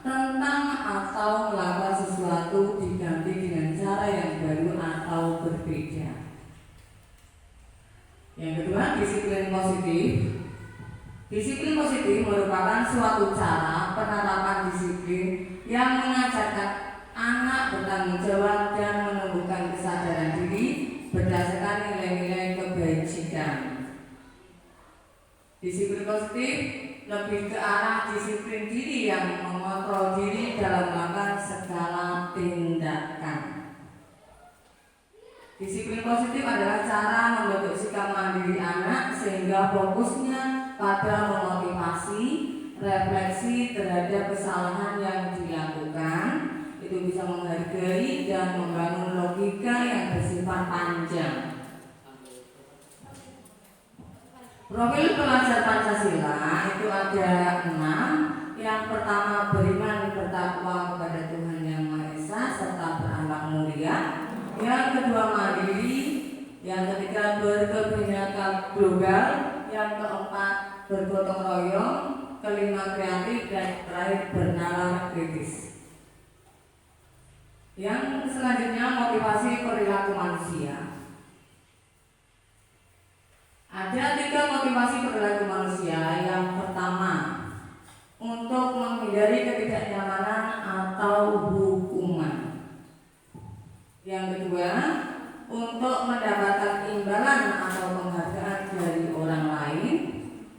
tentang atau melakukan sesuatu diganti dengan cara yang baru atau berbeda. Yang kedua, disiplin positif. Disiplin positif merupakan suatu cara penerapan disiplin yang mengajarkan anak bertanggung jawab dan menumbuhkan kesadaran diri berdasarkan nilai-nilai kebajikan. Disiplin positif lebih ke arah disiplin diri yang mengontrol diri dalam melakukan segala tindakan. Disiplin positif adalah cara membentuk sikap mandiri anak sehingga fokusnya pada memotivasi, refleksi terhadap kesalahan yang dilakukan, itu bisa menghargai dan membangun logika yang bersifat panjang. Profil pelajar Pancasila itu ada 6. Yang pertama beriman bertakwa kepada Tuhan Yang Maha Esa yang kedua mandiri, yang ketiga berkebinekaan global, yang keempat bergotong royong, kelima kreatif, dan terakhir bernalar kritis. Yang selanjutnya motivasi perilaku manusia. Ada 3 motivasi perilaku manusia. Yang pertama, untuk menghindari ketidaknyamanan atau hukuman. Yang kedua, untuk mendapatkan imbalan atau penghargaan dari orang lain.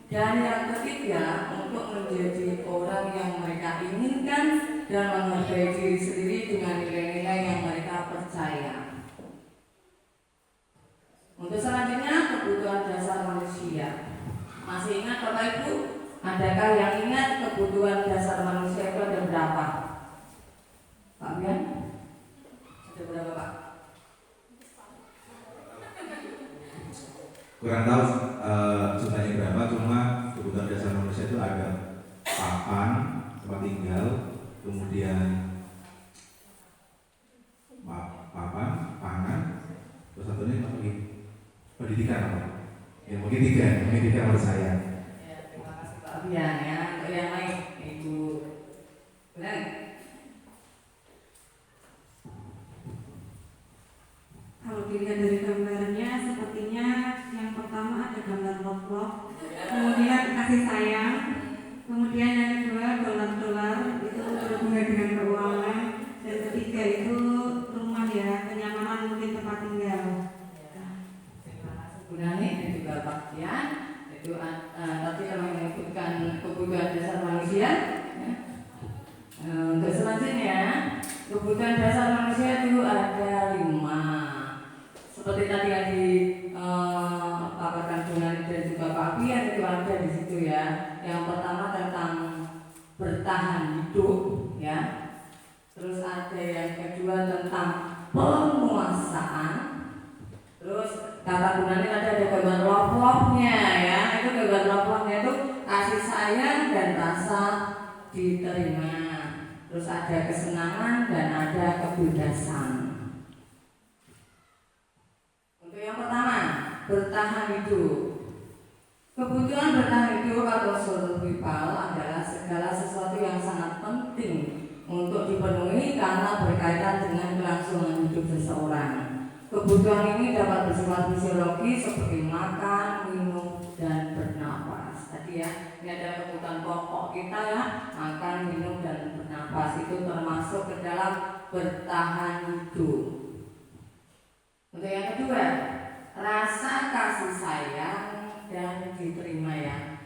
Dan yang ketiga, untuk menjadi orang yang mereka inginkan dan menghargai diri sendiri dengan nilai-nilai yang mereka percaya. Untuk selanjutnya, kebutuhan dasar manusia. Masih ingat Bapak Ibu? Adakah yang ingat kebutuhan dasar manusia itu ada berapa? Pak Bian? Ada berapa Pak? Kurang tahu jumlahnya berapa, cuma kebutuhan dasar manusia itu ada papan, tempat tinggal, kemudian papan, pangan, terus satunya apa lagi? Pendidikan apa? Ya mungkin 3 menurut saya. Ya, terima kasih Pak Bian ya. Untuk yang lain, Ibu Benar. Kalau dilihat dari gambarnya, sepertinya yang pertama ada gambar love, kemudian kasih sayang, kemudian yang kedua dolar-dolar itu berhubungan dengan keuangan, dan ketiga itu rumah ya, kenyamanan mungkin tempat tinggal. Terima kasih Bu Nani dan juga Pak Bian. Itu tadi telah menyebutkan kebutuhan dasar manusia. Ya. Untuk selanjutnya, kebutuhan dasar manusia itu ada 5. Seperti tadi yang dipaparkan Bu Nani dan juga Pak Bian itu ada di situ ya. Yang pertama tentang bertahan hidup ya. Terus ada yang kedua tentang penguasaan. Terus kata Bu Nani tadi ada gambar love-nya ya. Itu gambar love-nya itu kasih sayang dan rasa diterima. Terus ada kesenangan dan ada kebebasan. Untuk yang pertama, bertahan hidup. Kebutuhan bertahan hidup atau survival adalah segala sesuatu yang sangat penting untuk dipenuhi karena berkaitan dengan kelangsungan hidup seseorang. Kebutuhan ini dapat bersifat fisiologis seperti makan, minum, dan bernapas. Tadi ya, ini ada kebutuhan pokok kita ya, makan, minum, dan bernapas. Itu termasuk ke dalam bertahan hidup. Untuk yang kedua, rasa kasih sayang dan diterima ya.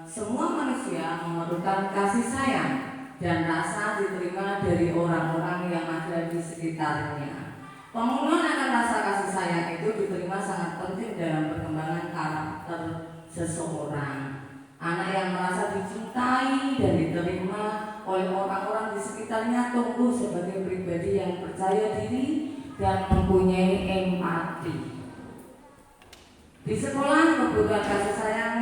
Semua manusia memerlukan kasih sayang dan rasa diterima dari orang-orang yang ada di sekitarnya. Pemenuhan akan rasa kasih sayang itu diterima sangat penting dalam perkembangan karakter seseorang. Anak yang merasa dicintai dan diterima oleh orang-orang di sekitarnya tumbuh sebagai pribadi yang percaya diri dan mempunyai empati. Di sekolah, kebutuhan kasih sayang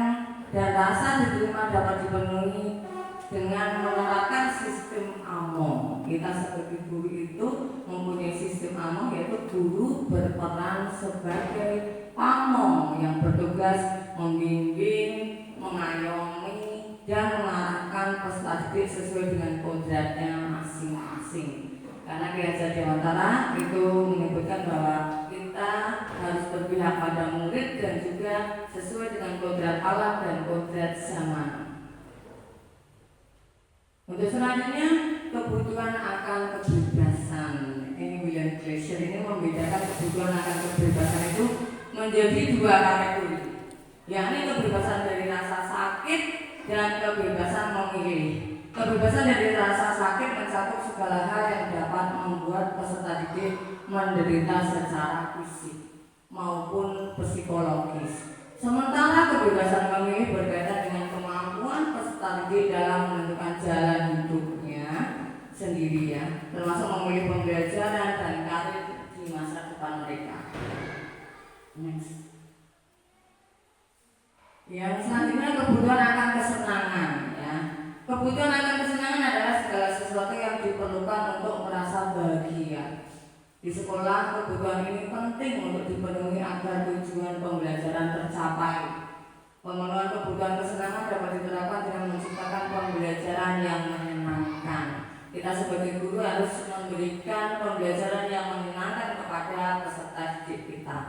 dan rasa diterima dapat dipenuhi dengan menerapkan sistem AMO. Kita sebagai guru itu mempunyai sistem AMO, yaitu guru berperan sebagai pamong yang bertugas membimbing, mengayomi, dan mengarahkan peserta didik sesuai dengan kodratnya masing-masing. Karena Ki Hajar Dewantara itu menyebutkan bahwa kita harus berpihak pada murid dan juga sesuai dengan kodrat alam dan kodrat zaman. Untuk selanjutnya, kebutuhan akan kebebasan. Ini William Glasser ini membedakan kebutuhan akan kebebasan itu menjadi 2 kategori, yakni kebebasan dari rasa sakit dan kebebasan memilih. Kebebasan dari rasa sakit mencakup segala hal yang dapat membuat peserta didik menderita secara fisik maupun psikologis. Sementara kebebasan memilih berkaitan dengan kemampuan peserta didik dalam menentukan jalan hidupnya sendiri ya, termasuk memilih pembelajaran dan karir di masa depan mereka. Next. Yang selanjutnya kebutuhan akan kesenangan ya. Kebutuhan akan kesenangan adalah segala sesuatu yang diperlukan untuk merasa bahagia. Di sekolah, kebutuhan ini penting untuk dipenuhi agar tujuan pembelajaran tercapai. Pemenuhan kebutuhan kesenangan dapat diterapkan dengan menciptakan pembelajaran yang menyenangkan. Kita sebagai guru harus memberikan pembelajaran yang menyenangkan kepada peserta didik kita.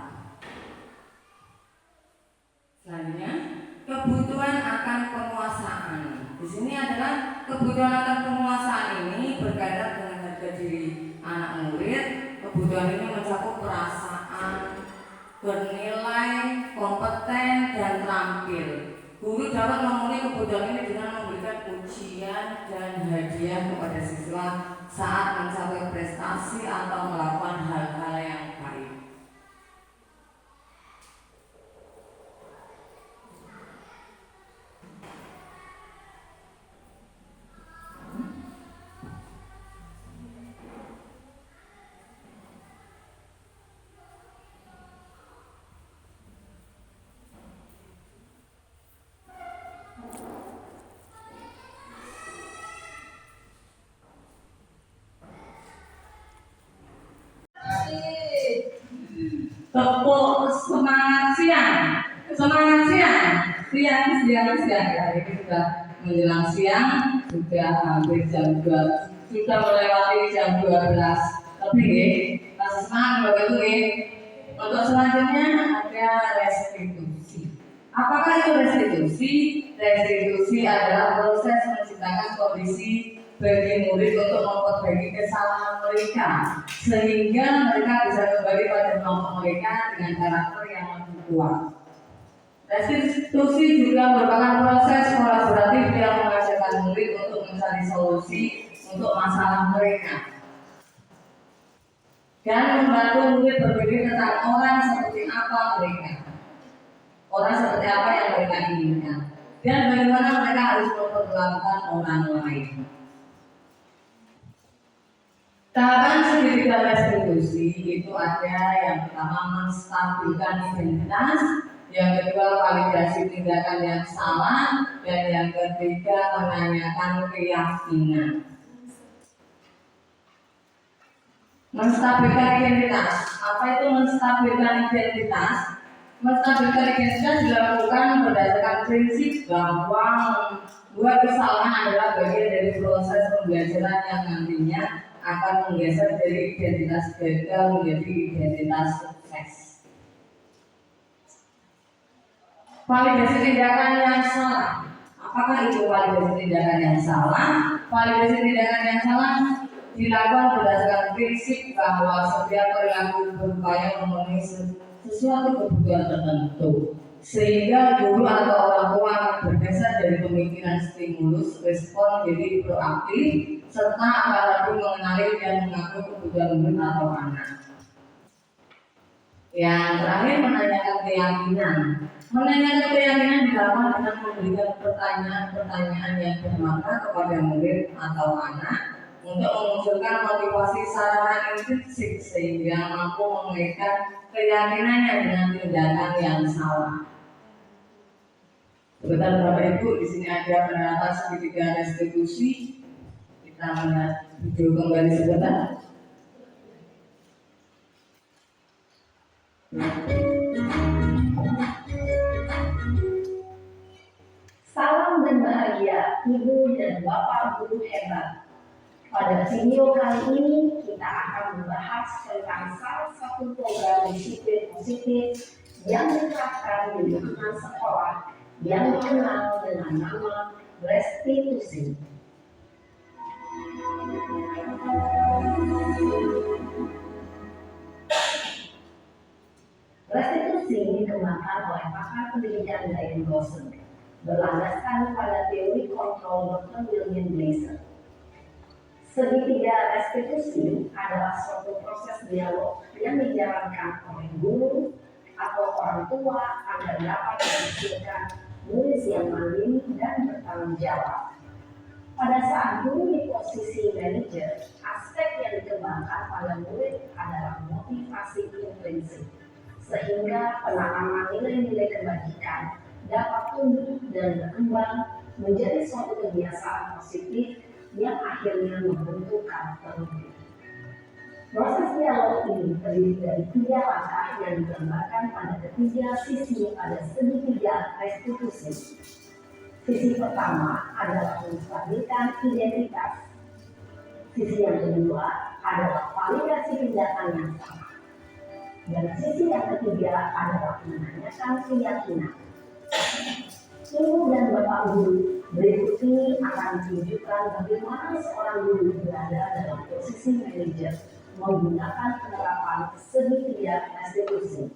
Selanjutnya, kebutuhan akan penguasaan. Di sini adalah kebutuhan akan penguasaan ini berkaitan dengan harga diri anak murid. Kebutuhan ini mencakup perasaan, bernilai, kompeten, dan terampil. Guru dapat memenuhi kebutuhan ini dengan memberikan pujian dan hadiah kepada siswa saat mencapai prestasi atau melakukan hal-hal yang baik. Tepuk semangat siang, semangat siang, siang ya, ini sudah menjelang siang, sudah hampir jam 2, sudah melewati jam 12 lebih, masih semangat Bapak Ibu ya. Untuk selanjutnya ada restitusi. Apakah itu restitusi? Restitusi adalah proses menciptakan kondisi bagi murid untuk memperbaiki kesalahan mereka sehingga mereka bisa kembali pada kelompok mereka dengan karakter yang lebih kuat. Restitusi juga merupakan proses kolaboratif yang mengajarkan murid untuk mencari solusi untuk masalah mereka dan membantu murid berpikir tentang orang seperti apa yang mereka inginkan dan bagaimana mereka harus memperlakukan orang lain. Tahapan segitiga restitusi itu ada yang pertama menstabilkan identitas, yang kedua validasi tindakan yang salah, dan yang ketiga menanyakan keyakinan. Menstabilkan identitas. Apa itu menstabilkan identitas? Menstabilkan identitas dilakukan berdasarkan prinsip bahwa membuat kesalahan adalah bagian dari proses pembelajaran yang nantinya akan menggeser dari identitas gagal menjadi identitas sukses. Validasi tindakan yang salah. Apakah itu validasi tindakan yang salah? Validasi tindakan yang salah dilakukan berdasarkan prinsip bahwa setiap perilaku berupaya memenuhi sesuatu kebutuhan tertentu, sehingga guru atau orang tua akan bergeser dari pemikiran stimulus respon menjadi proaktif serta akan lebih mengenali dan mengaku kebutuhan murid atau anak. Yang terakhir, menanyakan keyakinan. Menanyakan keyakinan dilakukan dengan memberikan pertanyaan-pertanyaan yang bermakna kepada murid atau anak untuk memunculkan motivasi secara intrinsik sehingga mampu mengaitkan keyakinannya dengan tindakan yang salah. Sebentar Bapak Ibu, di sini ada penerapan segitiga restitusi. Kita melihat video kembali sebentar. Salam dan bahagia Ibu dan Bapak Guru hebat. Pada video kali ini kita akan membahas tentang salah satu program disiplin positif yang diterapkan di lingkungan sekolah yang dikenal dengan nama restitusi. Restitusi dikembangkan oleh pakar pendidikan Diane Gosling berlandaskan pada teori kontrol Dr. William Glasser. Segitiga restitusi adalah suatu proses dialog yang dijalankan oleh guru atau orang tua agar dapat menghasilkan murid yang mandiri dan bertanggung jawab. Pada saat guru di posisi manajer, aspek yang dikembangkan pada murid adalah motivasi intrinsik, sehingga penanaman nilai-nilai kebajikan dapat tumbuh dan berkembang menjadi suatu kebiasaan positif yang akhirnya membentuk karakter murid. Proses dialog ini terdiri dari 3 langkah yang digambarkan pada ketiga sisi pada segitiga restitusi. Sisi pertama adalah menstabilkan identitas. Sisi yang kedua adalah validasi tindakan yang sama. Dan sisi yang ketiga adalah menanyakan keyakinan. Ibu dan Bapak Guru, berikut ini akan ditunjukkan bagaimana seorang guru berada dalam posisi manajer menggunakan penerapan segitiga restitusi.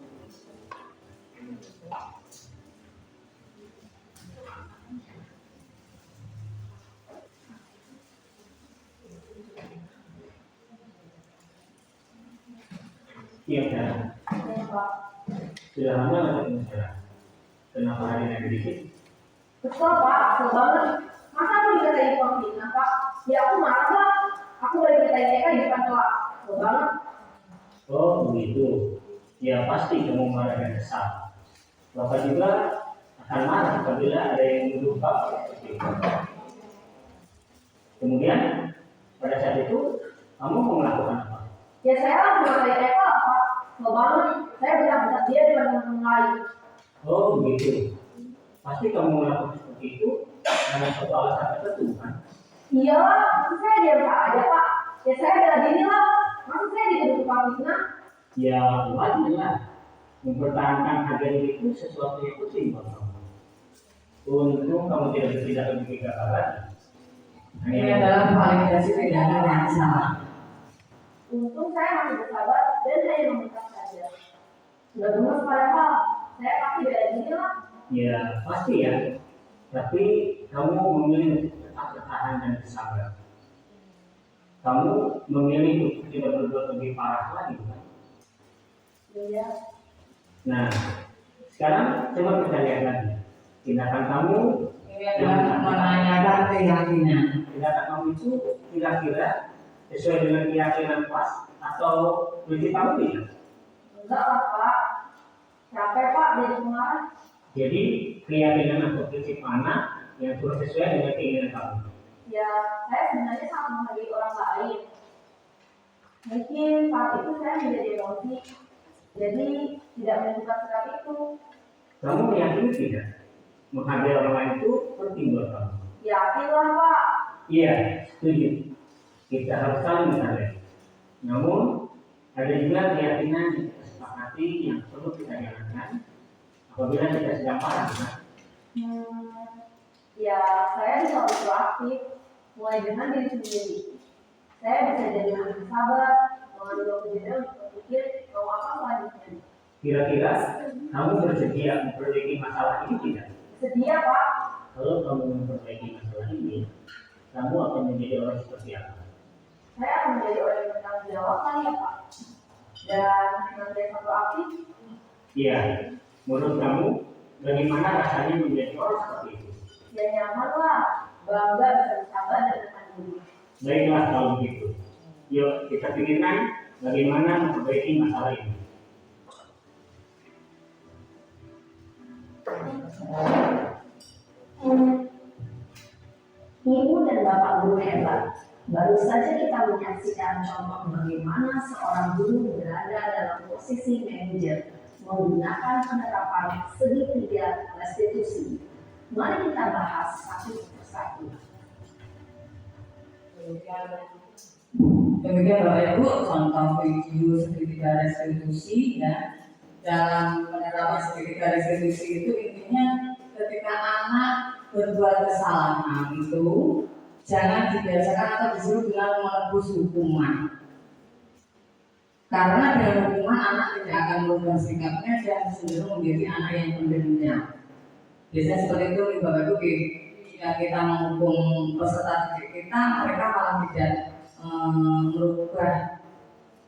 Iya, kan? Sudah lama nggak ketemu saya? Kenapa hari ini dikit? Betul Pak, betul banget. Masa aku dikatain pembina Pak? Ya aku marah lah. Aku lagi dikatain TK di depan kelas. Betul banget. Oh begitu. Ya pasti kamu marah dan kesal. Bapak juga akan marah apabila ada yang menuduh Bapak seperti itu. Kemudian pada saat itu kamu mau melakukan apa? Ya saya lah dikatain TK lah Pak. Betul banget. Saya bentak-bentak dia di depan teman-teman lain. Oh begitu. Pasti kamu melakukan seperti itu karena suatu alasan tertentu kan? Iya lah, maksud saya diam aja Pak. Ya saya bela diri lah. Maksud saya dituduh Pak Fitnah. Ya wajar lah. Mempertahankan harga diri itu sesuatu yang penting buat kamu. Untung kamu tidak lebih gagal lagi. Ini adalah validasi tindakan yang salah. Untung saya masih bersabar dan hanya meminta saja. Sudah gemes padahal. Saya pasti bela diri lah. Ya pasti ya. Tapi kamu memilih untuk tetap bertahan dan bersabar. Kamu memilih untuk tidak berbuat lebih parah lagi kan? Iya. Nah, sekarang coba kita lihat lagi. Tindakan kamu Ini adalah menanyakan keyakinan. tindakan kamu itu kira-kira sesuai dengan keyakinan pas atau prinsip kamu tidak? Enggak lah Pak. Capek Pak jadi pengarah. Jadi keyakinan atau prinsip mana yang kurang sesuai dengan keinginan kamu? Ya, saya sebenarnya sangat menghargai orang lain. Mungkin saat itu saya menjadi emosi, jadi tidak menentukan sikap itu. Kamu meyakini tidak? Menghargai orang lain itu penting buat kamu. Yakinlah Pak. Iya, setuju. Kita harus saling menghargai. Namun ada juga keyakinan yang kita sepakati yang perlu kita jalankan apabila kita sedang marah, kan? Ya, saya bisa proaktif, mulai dengan diri sendiri. Saya bisa jadi lebih sabar, mengambil waktu jeda untuk berpikir mau apa selanjutnya. Kira-kira kamu bersedia memperbaiki masalah ini tidak? Sedia Pak. Kalau kamu memperbaiki masalah ini, kamu akan menjadi orang seperti apa? Saya akan menjadi orang yang bertanggung jawab kan ya Pak. Dan senantiasa proaktif. Iya, menurut kamu bagaimana rasanya menjadi orang seperti itu? Ya nyaman lah, bangga bisa bersabar dan menahan diri. Baiklah kalau begitu. Yuk kita pikirkan bagaimana memperbaiki masalah ini. Ibu dan Bapak guru hebat. Baru saja kita menyaksikan contoh bagaimana seorang guru berada dalam posisi manajer menggunakan penerapan segitiga restitusi. Mari kita bahas satu persatu. Demikian Bapak Ibu, contoh video segitiga restitusi ya. Dalam penerapan segitiga restitusi itu intinya ketika anak berbuat kesalahan itu jangan dibiasakan atau disuruh dengan menebus hukuman. Karena dengan hukuman anak tidak akan merubah sikapnya dan cenderung menjadi anak yang pendendam. Biasanya seperti itu Bapak Ibu, jika kita menghukum peserta didik kita, mereka malah tidak merubah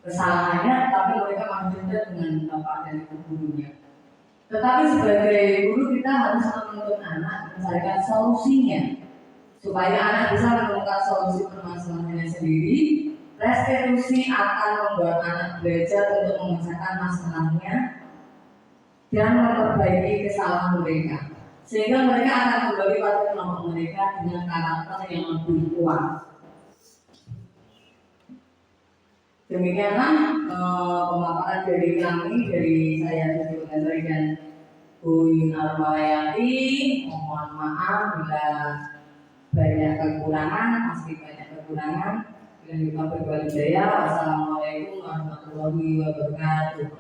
kesalahannya, tapi mereka malah dendam dengan bapak dan ibu gurunya. Tetapi sebagai guru kita harus menuntut anak mencarikan solusinya supaya anak bisa menemukan solusi permasalahannya sendiri. Restitusi akan membuat anak belajar untuk memecahkan masalahnya dan memperbaiki kesalahan mereka, sehingga mereka akan kembali pada kelompok mereka dengan karakter yang lebih kuat. Demikianlah pemaparan dari kami, dari saya Siti Pengendri dan Bu Yun Armawayati. Mohon maaf bila banyak kekurangan, pasti banyak kekurangan. Bila kita berbuat jaya. Wassalamualaikum warahmatullahi wabarakatuh.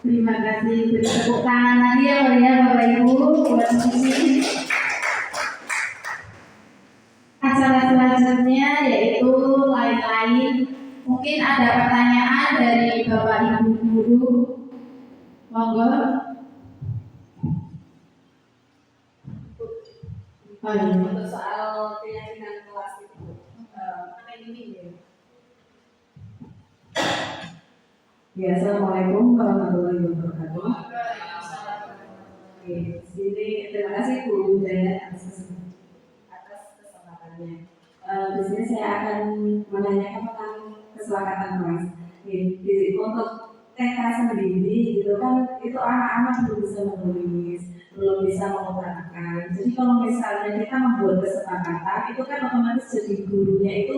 Terima kasih. Beri tepuk tangan lagi ya Bapak Ibu buat musisi. Acara selanjutnya yaitu lain-lain. Mungkin ada pertanyaan dari Bapak Ibu guru. Monggo. Untuk soal keyakinan kelas itu, apa ini ya? Ya, assalamualaikum warahmatullahi wabarakatuh. Oke, sini terima kasih Bu Daya atas kesempatannya. Di sini saya akan menanyakan tentang kesepakatan Mas. Untuk TK sendiri gitu kan, itu anak-anak belum bisa menulis, belum bisa mengutarakan. Jadi kalau misalnya kita membuat kesepakatan, itu kan otomatis jadi gurunya itu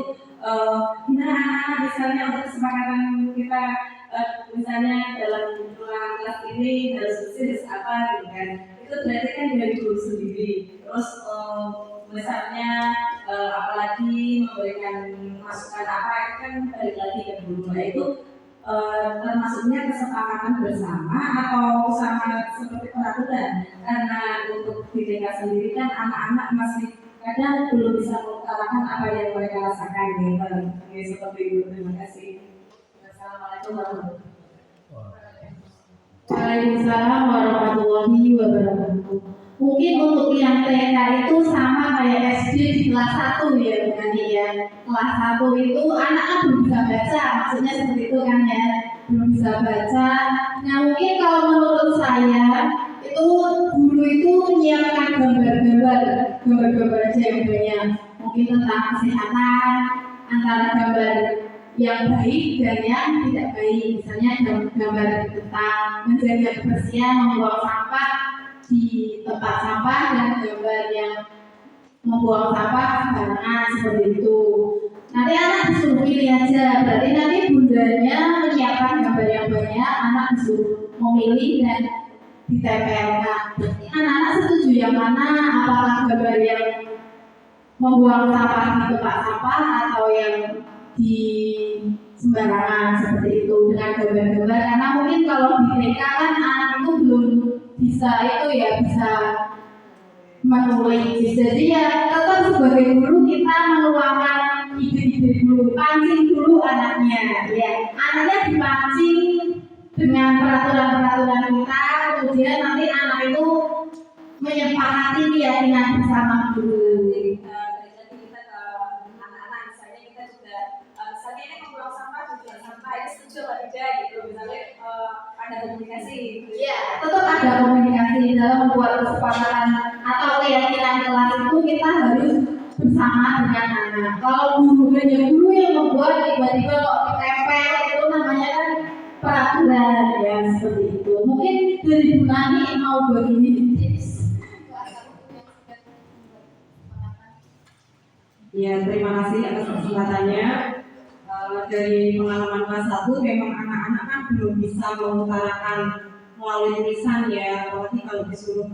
gimana anak-anak misalnya untuk kesepakatan kita misalnya dalam ruangan kelas ini harus bersih apa gitu kan, itu berarti kan dari guru sendiri. Terus misalnya apalagi memberikan masukan apa itu kan balik lagi ke guru. Nah itu termasuknya kesepakatan bersama atau sama seperti peraturan, karena untuk di TK sendiri kan anak-anak masih kadang belum bisa mengutarakan apa yang mereka rasakan gitu. Seperti itu. Terima kasih. Assalamualaikum warahmatullahi wabarakatuh. Waalaikumsalam warahmatullahi wabarakatuh. Mungkin untuk yang TK itu sama kayak SD di kelas 1 ya bukan ya. Kelas 1 itu anak-anak belum bisa baca, maksudnya seperti itu kan ya, belum bisa baca. Nah mungkin kalau menurut saya itu guru itu menyiapkan gambar-gambar aja yang banyak. Mungkin tentang kesehatan, antara gambar yang baik dan yang tidak baik. Misalnya gambar tentang menjaga kebersihan, membuang sampah di tempat sampah, dan gambar yang membuang sampah sembarangan seperti itu. Nanti anak disuruh pilih aja, berarti nanti bundanya menyiapkan gambar yang banyak, anak disuruh memilih dan ditempelkan. Berarti anak-anak setuju yang mana, apakah gambar yang membuang sampah di tempat sampah atau yang di sembarangan seperti itu dengan gambar-gambar. Karena mungkin kalau di TK kan anak itu belum bisa itu ya, bisa menulis. Jadi ya tetap sebagai guru kita menuangkan ide-ide dulu, pancing dulu anaknya ya. Anaknya dipancing dengan peraturan-peraturan kita, kemudian nanti anak itu menyepakati keyakinan bersama guru. Ada komunikasi. Iya, tetap ada komunikasi dalam membuat kesepakatan atau keyakinan kelas itu kita harus bersama dengan anak. Kalau guru yang membuat tiba-tiba kok ditempel itu namanya kan peraturan ya seperti itu. Mungkin dari Bu Nani mau begini tips. Ya, terima kasih atas kesempatannya. Dari pengalaman kelas 1 memang anak-anak kan belum bisa mengutarakan melalui tulisan ya, apalagi kalau disuruh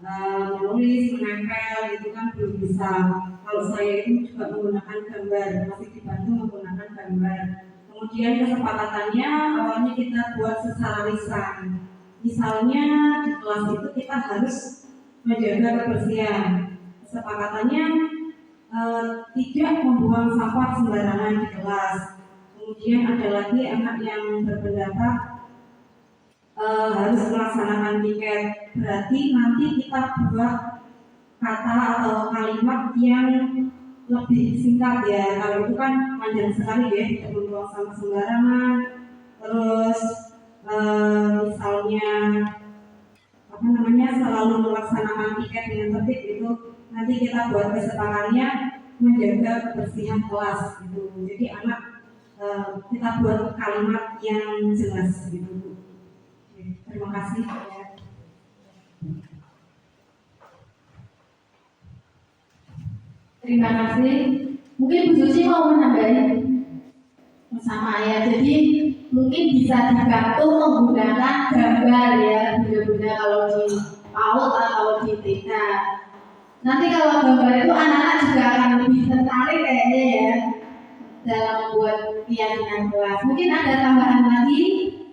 menulis, menempel itu kan belum bisa. Kalau saya itu juga menggunakan gambar, masih dibantu menggunakan gambar. Kemudian kesepakatannya awalnya kita buat secara lisan. Misalnya di kelas itu kita harus menjaga kebersihan. Kesepakatannya tidak membuang sampah sembarangan di kelas. Kemudian ada lagi anak yang berpendapat harus melaksanakan piket. Berarti nanti kita buat kata atau kalimat yang lebih singkat ya. Kalau itu kan panjang sekali ya, tidak membuang sampah sembarangan. Terus misalnya selalu melaksanakan piket dengan tertib itu. Nanti kita buat kesepakatannya menjaga kebersihan kelas gitu. Jadi anak kita buat kalimat yang jelas gitu. Oke, terima kasih. Terima kasih. Mungkin Bu Suci mau menambahin sama ya. Jadi mungkin bisa dibantu menggunakan gambar ya, bunda-bunda kalau di PAUD atau di TK. Nanti kalau gambar itu anak-anak juga akan lebih tertarik kayaknya ya dalam membuat keyakinan kelas. Mungkin ada tambahan lagi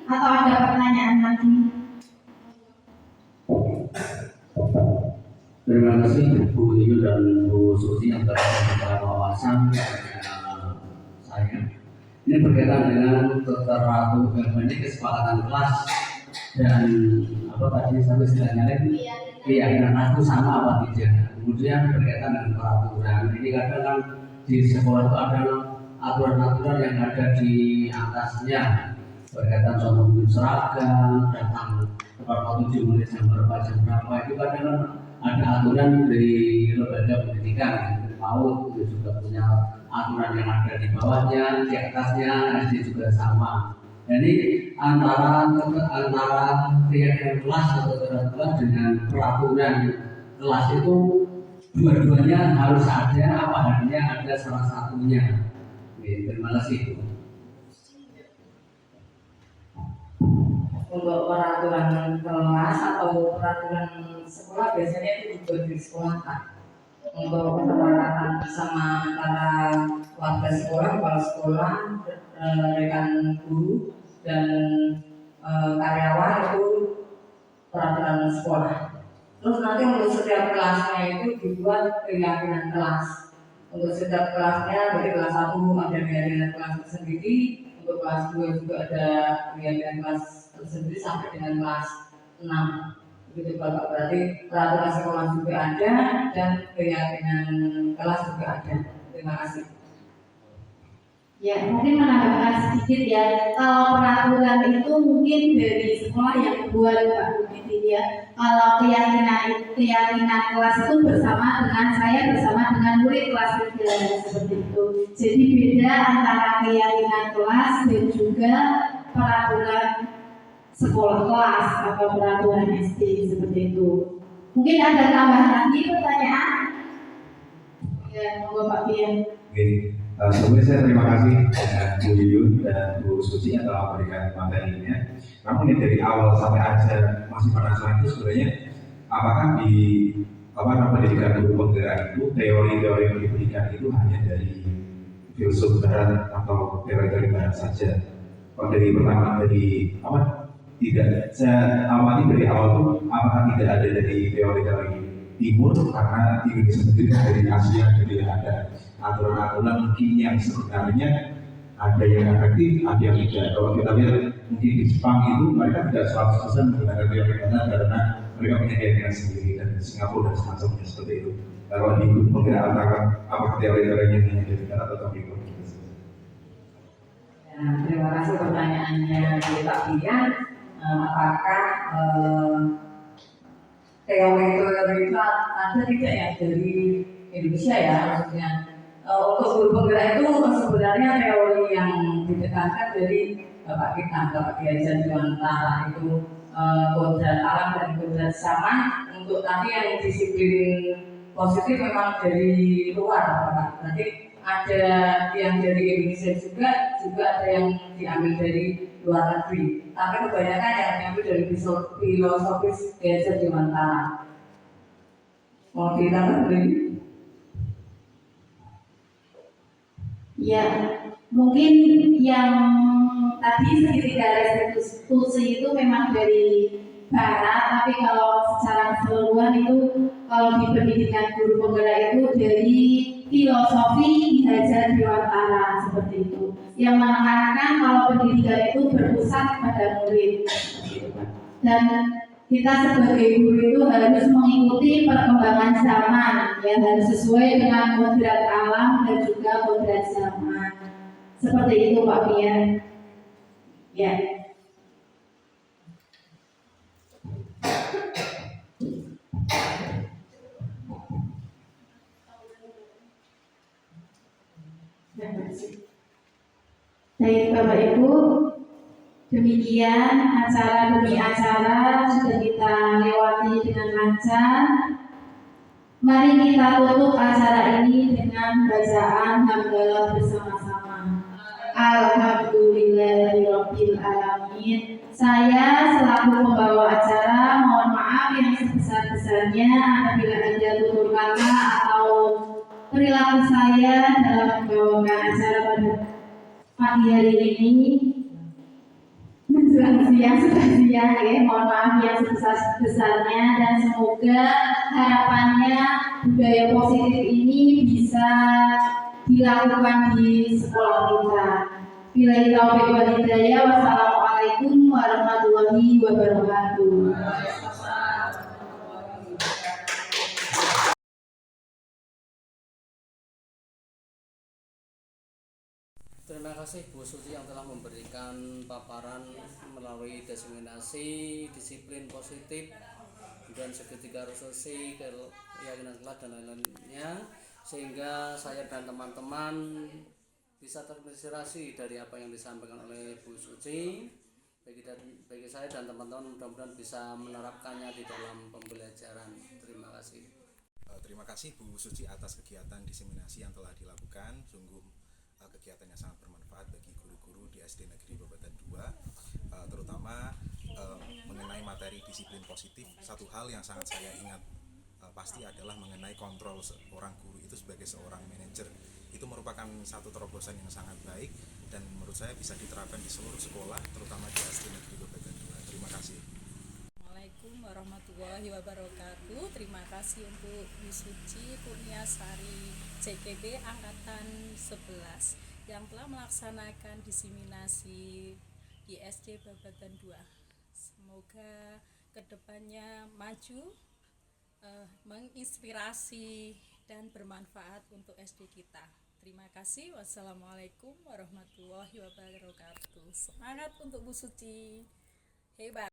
atau ada pertanyaan lagi? Terima kasih Bu Iyu dan Bu Suci yang telah memberikan wawasan saya. Ini berkaitan dengan keteraturan ini kesepakatan kelas dan apa tadi sampai istilahnya keyakinan kelas itu sama apa tidak. Kemudian berkaitan dengan peraturan. Ini kadang kan di sekolah itu ada aturan-aturan yang ada di atasnya berkaitan contoh mungkin seragam, datang tepat waktu 7 menit jam berapa itu kadang kan ada aturan dari lembaga pendidikan PAUD itu juga punya aturan yang ada di bawahnya, di atasnya SD juga sama. Jadi antara keyakinan kelas atau keteraturan dengan peraturan kelas itu dua-duanya harus ada, apa adanya ada salah satunya. Oke, terima kasih. Untuk peraturan kelas atau peraturan sekolah biasanya itu dibuat di sekolah kan. Untuk kesepakatan bersama antara warga sekolah, kepala sekolah, rekan guru dan karyawan itu peraturan sekolah. Terus nanti untuk setiap kelasnya itu dibuat keyakinan kelas. Untuk setiap kelasnya, dari kelas 1 ada keyakinan kelas tersendiri, untuk kelas 2 juga ada keyakinan kelas tersendiri sampai dengan kelas 6. Begitu Bapak, berarti peraturan sekolah juga ada dan keyakinan kelas juga ada. Terima kasih. Ya, mungkin menambahkan sedikit ya. Kalau peraturan itu mungkin dari sekolah yang buat Pak Budi ya. Kalau keyakinan kelas itu bersama dengan murid kelas 3 seperti itu. Jadi beda antara keyakinan kelas dan juga peraturan sekolah kelas atau peraturan SD seperti itu. Mungkin ada tambahan lagi pertanyaan? Ya, monggo Pak Bian. Oke. Sebelumnya saya terima kasih Bu Yuyun dan Bu Suci yang telah memberikan materinya. Namun ini dari awal sampai akhir masih penasaran itu sebenarnya apakah di pendidikan guru penggerak itu teori-teori yang diberikan itu hanya dari filsuf barat atau teori-teori barat saja? Kalau dari pertama tidak saya amati dari awal itu apakah tidak ada dari teori-teori timur karena Indonesia sendiri dari Asia jadi ada aturan-aturan mungkin yang sebenarnya ada yang efektif, ada yang tidak. Kalau kita lihat mungkin di Jepang itu mereka tidak 100% menggunakan teori barat karena mereka punya keyakinan sendiri dan Singapura dan semacamnya seperti itu. Kalau di penggerak apakah teori-teorinya hanya dari barat atau timur? Ya, terima kasih pertanyaannya Pak Bian. Apakah teori-teori itu ada tidak ya dari Indonesia ya maksudnya? Untuk guru penggerak itu sebenarnya teori yang ditekankan dari Bapak Kiai Haji Dewantara itu kodrat alam dan kodrat zaman. Untuk tadi yang disiplin positif memang dari luar Bapak. Nanti ada yang dari Indonesia juga ada yang diambil dari luar negeri. Tapi kebanyakan yang diambil dari filosofis Kiai Haji Dewantara. Mau ditambah boleh? Ya, mungkin yang tadi segitiga restitusi itu memang dari barat, tapi kalau secara keseluruhan itu kalau di pendidikan guru penggerak itu dari filosofi Ki Hajar Dewantara seperti itu. Yang menekankan kalau pendidikan itu berpusat pada murid. Dan kita sebagai guru itu harus mengikuti perkembangan zaman, ya harus sesuai dengan kodrat alam dan juga kodrat zaman. Seperti itu Pak Bian. Ya. Baik Bapak Ibu, demikian acara demi acara sudah kita lewati dengan lancar. Mari kita tutup acara ini dengan bacaan hamdalah bersama-sama. Alhamdulillahirabbil alamin. Saya selaku pembawa acara mohon maaf yang sebesar-besarnya apabila ada tutur kata atau perilaku saya dalam membawakan acara pada pagi hari ini menjelang siang sudah siang ya, mohon maaf yang sebesar-besarnya dan semoga harapannya budaya positif ini bisa dilakukan di sekolah kita. Billahi taufiq wal hidayah. Wassalamualaikum warahmatullahi wabarakatuh. Terima kasih Bu Suci yang telah memberikan paparan melalui diseminasi disiplin positif dan segitiga resolusi keyakinan kelak dan lain-lainnya, sehingga saya dan teman-teman bisa terinspirasi dari apa yang disampaikan oleh Bu Suci. Bagi saya dan teman-teman mudah-mudahan bisa menerapkannya di dalam pembelajaran. Terima kasih. Terima kasih Bu Suci atas kegiatan diseminasi yang telah dilakukan. Sungguh kegiatannya sangat bermanfaat bagi guru-guru di SD Negeri Babatan 2, terutama mengenai materi disiplin positif. Satu hal yang sangat saya ingat pasti adalah mengenai kontrol seorang guru itu sebagai seorang manajer. Itu merupakan satu terobosan yang sangat baik dan menurut saya bisa diterapkan di seluruh sekolah, terutama di SD Negeri Babatan 2. Terima kasih. Assalamualaikum warahmatullahi wabarakatuh. Terima kasih untuk Bu Suci Kurniasari CKB Angkatan 11 yang telah melaksanakan diseminasi di SD Babatan 2. Semoga kedepannya maju, menginspirasi dan bermanfaat untuk SD kita. Terima kasih. Wassalamualaikum warahmatullahi wabarakatuh. Semangat untuk Bu Suci. Hebat.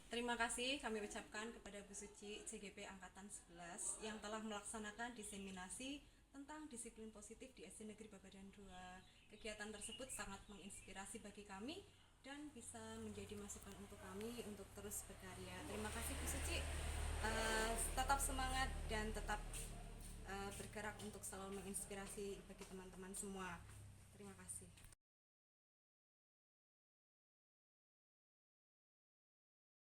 Terima kasih kami ucapkan kepada Bu Suci CGP Angkatan 11 yang telah melaksanakan diseminasi tentang disiplin positif di SD Negeri Babatan 2. Kegiatan tersebut sangat menginspirasi bagi kami dan bisa menjadi masukan untuk kami untuk terus berkarya. Terima kasih Bu Suci. Tetap semangat dan tetap bergerak untuk selalu menginspirasi bagi teman-teman semua. Terima kasih.